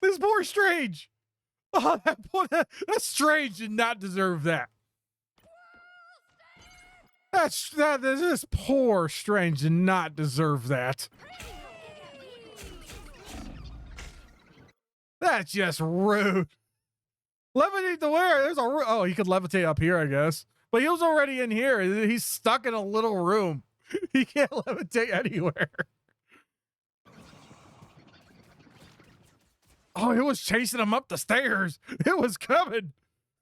This poor Strange. Oh, that Strange did not deserve that. This poor Strange did not deserve that. That's just rude. Levitate to where? There's a oh, he could levitate up here, I guess. But he was already in here. He's stuck in a little room. He can't levitate anywhere. Oh, it was chasing him up the stairs. It was coming.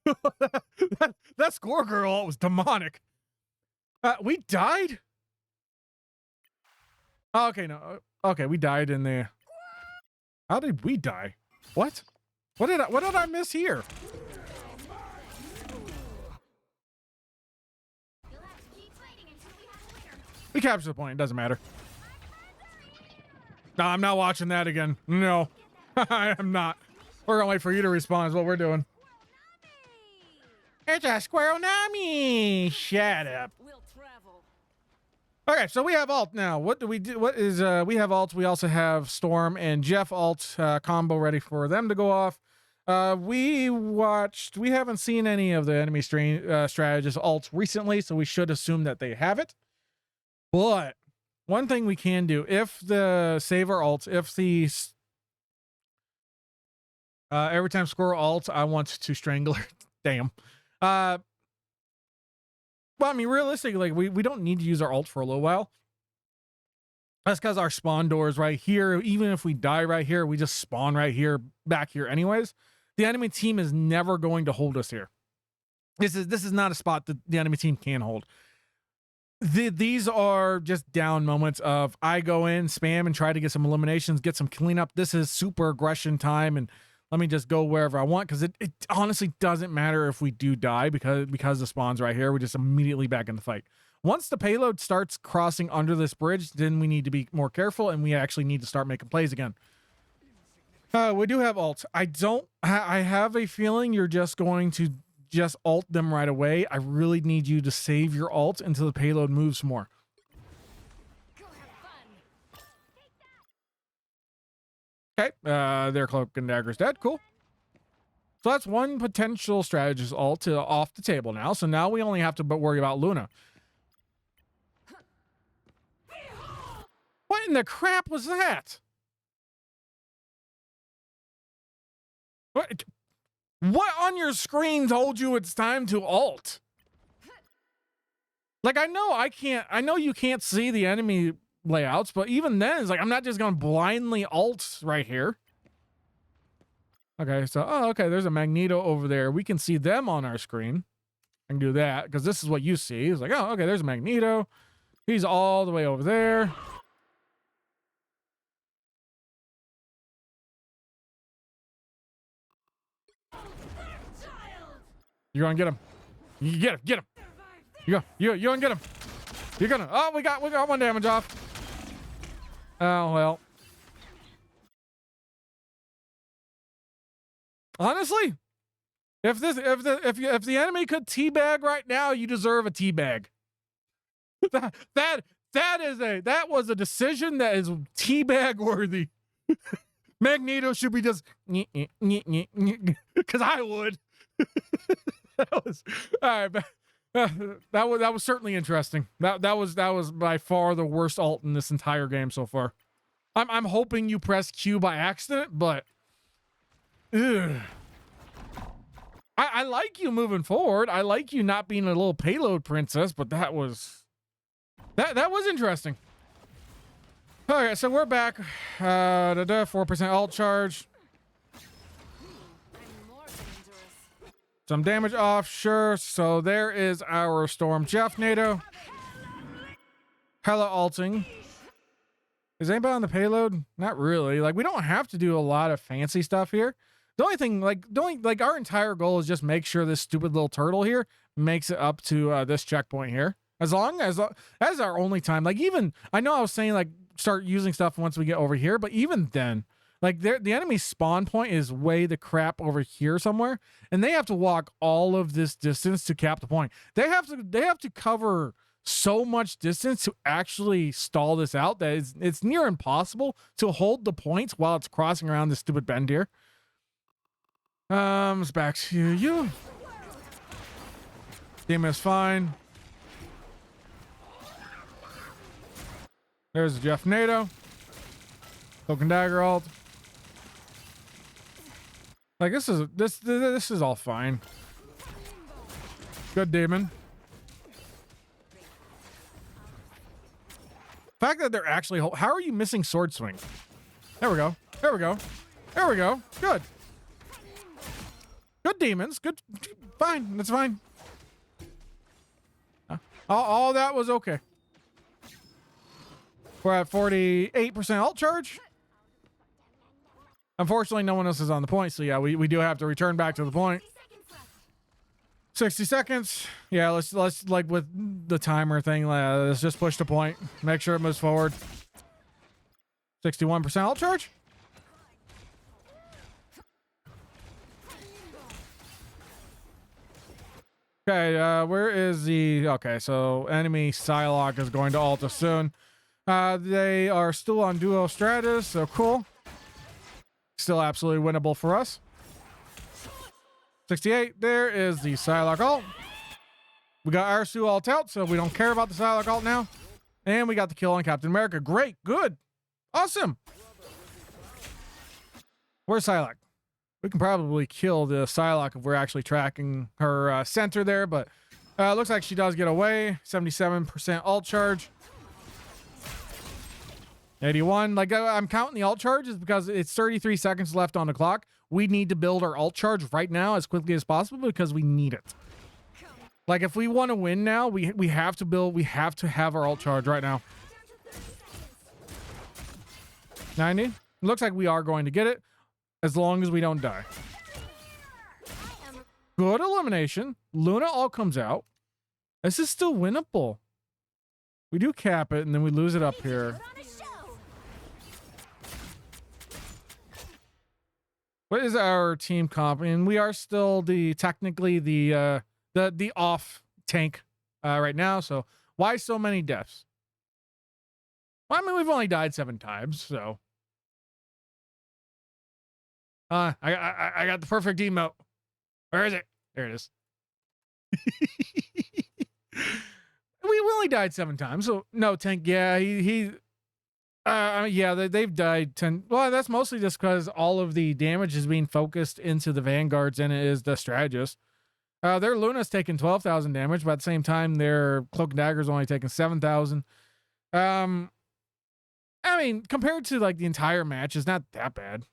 that score girl was demonic. We died? Oh, okay, no. Okay, we died in there. How did we die? What? What did I miss here? We captured the point. It doesn't matter. No, I'm not watching that again. No, I am not. We're gonna wait for you to respond. Is what we're doing. It's a Squirrel Nami. Shut up. We'll travel. Okay, so we have alt now. What do we do? What is we have alt. We also have Storm and Jeff alt combo ready for them to go off. We haven't seen any of the enemy strategist alts recently, so we should assume that they have it. But one thing we can do, if the saver alt, if the every time squirrel alt, I want to strangle her. Damn. Well, I mean, realistically, like, we don't need to use our ult for a little while. That's because our spawn door is right here. Even if we die right here, we just spawn right here, back here anyways. The enemy team is never going to hold us here. This is not a spot that the enemy team can hold. These are just down moments of I go in, spam, and try to get some eliminations, get some cleanup. This is super aggression time, and let me just go wherever I want, because it honestly doesn't matter if we do die, because the spawn's right here. We're just immediately back in the fight. Once the payload starts crossing under this bridge, then we need to be more careful, and we actually need to start making plays again. We do have ults. I have a feeling you're just going to just ult them right away. I really need you to save your ult until the payload moves more. Go have fun. Okay, their cloak and dagger's dead. Cool. So that's one potential strategist ult off the table now. So now we only have to worry about Luna. What in the crap was that? What on your screen told you it's time to ult? Like, I know you can't see the enemy layouts, but even then, it's like, I'm not just gonna blindly ult right here. Okay, so, oh, okay, there's a Magneto over there. We can see them on our screen. I can do that, because this is what you see. It's like, oh, okay, there's a Magneto. He's all the way over there. You're gonna get him. You get him. Get him. You're gonna get him. You're gonna. Oh, we got 1 damage off. Oh well. Honestly, if the enemy could teabag right now, you deserve a teabag. that was a decision that is teabag worthy. Magneto should be just because I would. That was all right. That was certainly interesting. That was by far the worst ult in this entire game so far. I'm hoping you press Q by accident, but ugh. I like you moving forward. I like you not being a little payload princess, but that was interesting. Okay, so we're back. 4% ult charge. I'm more dangerous. Some damage off, sure. So there is our Storm Jeff NATO. Hella ulting. Is anybody on the payload? Not really. Like, we don't have to do a lot of fancy stuff here. The only thing, our entire goal is just make sure this stupid little turtle here makes it up to this checkpoint here. As long as that's our only time. Like, even, I know I was saying, like, start using stuff once we get over here, but even then, like, the enemy spawn point is way the crap over here somewhere, and they have to walk all of this distance to cap the point. They have to cover so much distance to actually stall this out that it's near impossible to hold the points while it's crossing around this stupid bend here. It's back to you. Demon is fine. There's Jeff NATO. Cloak and Dagger ult. Like, this is all fine. Good demon. The fact that they're actually how are you missing sword swing? There we go. There we go. There we go. Good. Good demons. Good. Fine. That's fine. All that was okay. We're at 48% ult charge. Unfortunately, no one else is on the point, so yeah, we do have to return back to the point. 60 seconds. Yeah, let's like with the timer thing, let's just push the point. Make sure it moves forward. 61% ult charge. Okay, where is the... Okay, so enemy Psylocke is going to ult us soon. They are still on duo stratus, so cool. Still absolutely winnable for us. 68, there is the Psylocke ult. We got Arsu ult out, so we don't care about the Psylocke ult now. And we got the kill on Captain America. Great, good, awesome. Where's Psylocke? We can probably kill the Psylocke if we're actually tracking her center there, but looks like she does get away. 77% ult charge. 81. Like, I'm counting the ult charges because it's 33 seconds left on the clock. We need to build our ult charge right now as quickly as possible because we need it. Like, if we want to win now, we have to have our ult charge right now. 90. Looks like we are going to get it as long as we don't die. Good elimination. Luna all comes out. This is still winnable. We do cap it and then we lose it up here. What is our team comp? And we are still technically the off tank right now. So why so many deaths? Well, I mean, we've only died 7 times, so. I got the perfect emote. Where is it? There it is. We only died 7 times, so no tank. Yeah, yeah, they've died 10. Well, that's mostly just because all of the damage is being focused into the vanguards and it is the strategist. Their Luna's taking 12,000 damage, but at the same time, their Cloak and Dagger's only taking 7,000. I mean, compared to like the entire match, it's not that bad.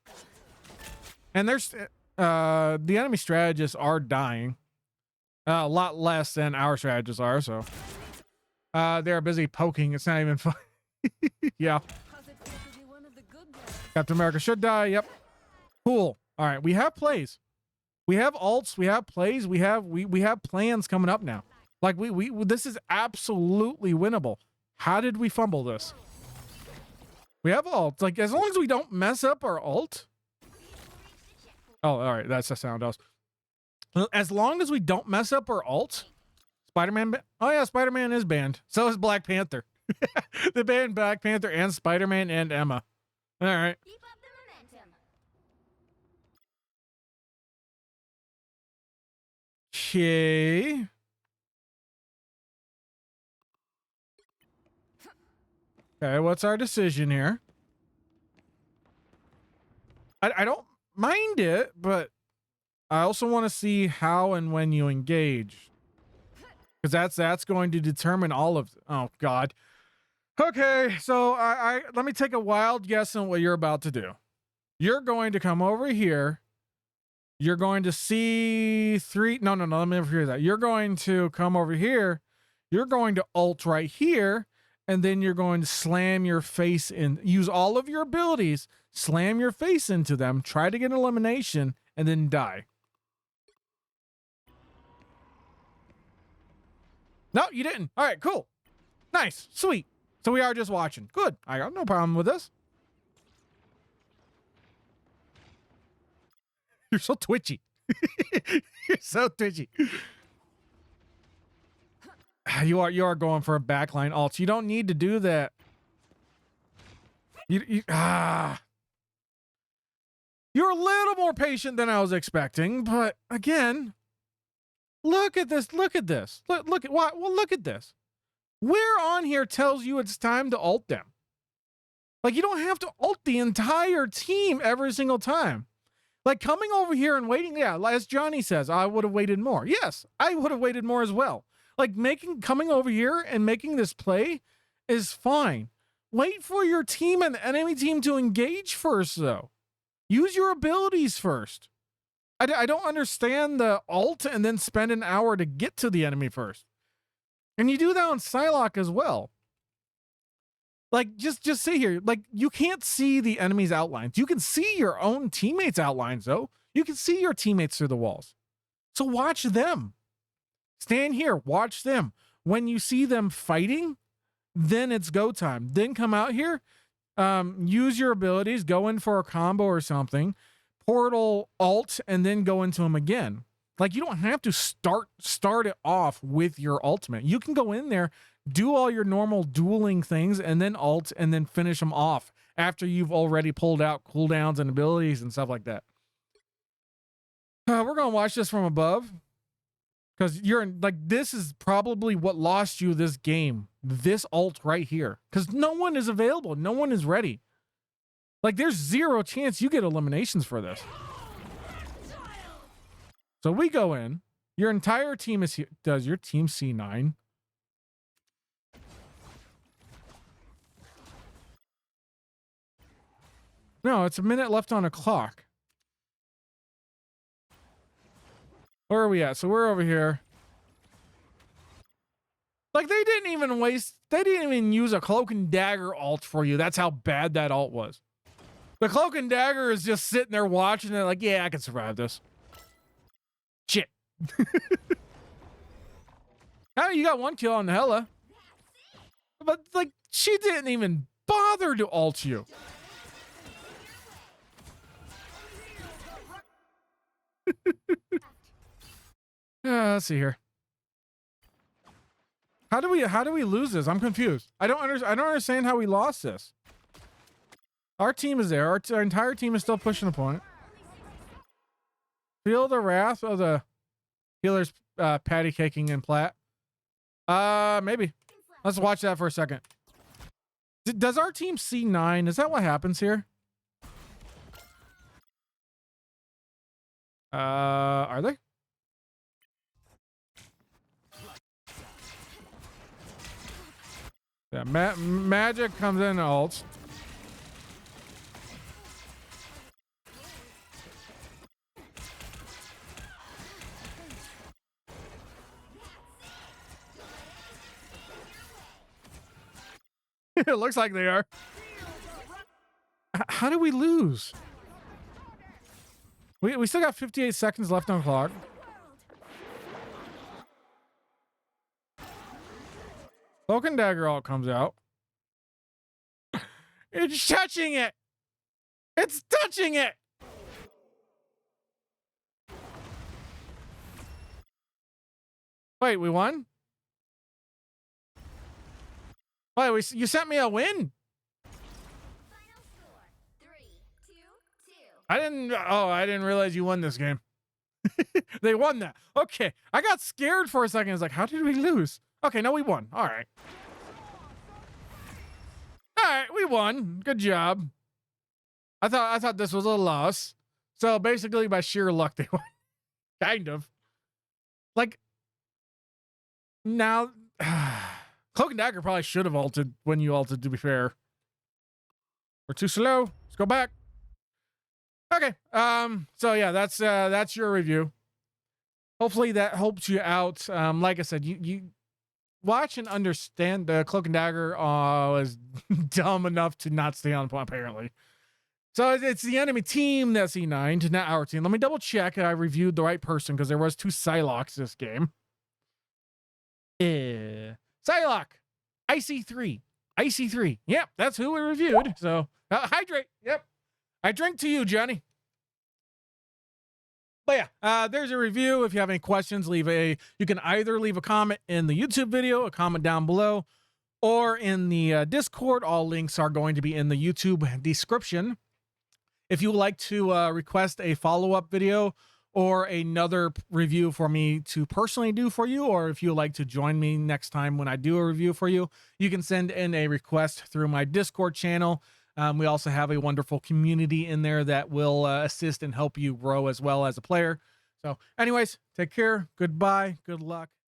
And there's the enemy strategists are dying a lot less than our strategists are, so they're busy poking. It's not even fun. Yeah. Captain America should die. Yep. Cool. All right, we have plays. We have ults, we have plays, we have plans coming up now. Like we this is absolutely winnable. How did we fumble this? We have ults. Like as long as we don't mess up our ult. Oh, all right, that's the sound else. As long as we don't mess up our ult. Spider-Man. Oh yeah, Spider-Man is banned. So is Black Panther. They banned Black Panther and Spider-Man and Emma. All right. Keep up the momentum. Okay. Okay, what's our decision here? I don't mind it, but I also want to see how and when you engage. Because that's going to determine all of... Oh, God. Okay, so let me take a wild guess on what you're about to do. You're going to come over here. You're going to see three... No, let me overhear that. You're going to come over here. You're going to ult right here. And then you're going to slam your face in... Use all of your abilities. Slam your face into them. Try to get an elimination. And then die. No, you didn't. All right, cool. Nice. Sweet. So we are just watching. Good. I got no problem with this. You're so twitchy. You're so twitchy. You are going for a backline ult. You don't need to do that. You're a little more patient than I was expecting, but again, look at this. Look at this. Look at what? Well, look at this. Where on here tells you it's time to ult them? Like, you don't have to ult the entire team every single time. Like, coming over here and waiting, yeah, as Johnny says, I would have waited more. Yes, I would have waited more as well. Like, coming over here and making this play is fine. Wait for your team and the enemy team to engage first, though. Use your abilities first. I don't understand the ult and then spend an hour to get to the enemy first. And you do that on Psylocke as well. Like, just sit here. Like, you can't see the enemy's outlines. You can see your own teammates' outlines, though. You can see your teammates through the walls. So watch them. Stand here. Watch them. When you see them fighting, then it's go time. Then come out here. Use your abilities. Go in for a combo or something. Portal, ult, and then go into them again. Like, you don't have to start it off with your ultimate. You can go in there, do all your normal dueling things, and then ult, and then finish them off after you've already pulled out cooldowns and abilities and stuff like that. We're going to watch this from above. Because this is probably what lost you this game. This ult right here. Because no one is available. No one is ready. Like, there's zero chance you get eliminations for this. So we go in. Your entire team is here. Does your team C9? No, it's a minute left on a clock. Where are we at? So we're over here. Like, they didn't even use a cloak and dagger ult for you. That's how bad that ult was. The cloak and dagger is just sitting there watching it like, yeah, I can survive this. Shit. How you got one kill on the Hella? But, like, she didn't even bother to ult you. Let's see here. How do we lose this? I'm confused. I don't understand how we lost this. Our team is there. Our entire team is still pushing a point. Feel the wrath of the healers patty caking in plat. Maybe. Let's watch that for a second. Does our team C9? Is that what happens here? Are they? Yeah, magic comes in and ults. It looks like they are. How do we lose? We still got 58 seconds left on the clock. Cloak and Dagger all comes out. It's touching it. It's touching it. Wait, we won? Wait, you sent me a win? Final score 3-2-2. I didn't realize you won this game. They won that. Okay. I got scared for a second. I was like, how did we lose? Okay, no, we won. All right. All right, we won. Good job. I thought this was a loss. So basically by sheer luck they won. Kind of. Like now Cloak and Dagger probably should have ulted when you ulted, to be fair. We're too slow. Let's go back. Okay. So yeah, that's your review. Hopefully that helps you out. Like I said, you watch and understand. The Cloak and Dagger was dumb enough to not stay on point, apparently. So it's the enemy team that's E9, not our team. Let me double check I reviewed the right person, because there was 2 Psylocks this game. Yeah. Psylocke. Icey3. Icey3. Yep, that's who we reviewed. So hydrate. Yep. I drink to you, Johnny. But yeah, there's a review. If you have any questions, you can either leave a comment in the YouTube video, a comment down below, or in the Discord. All links are going to be in the YouTube description. If you would like to request a follow-up video or another review for me to personally do for you, or if you would like to join me next time when I do a review for you, you can send in a request through my Discord channel. We also have a wonderful community in there that will assist and help you grow as well as a player. So anyways, take care. Goodbye. Good luck.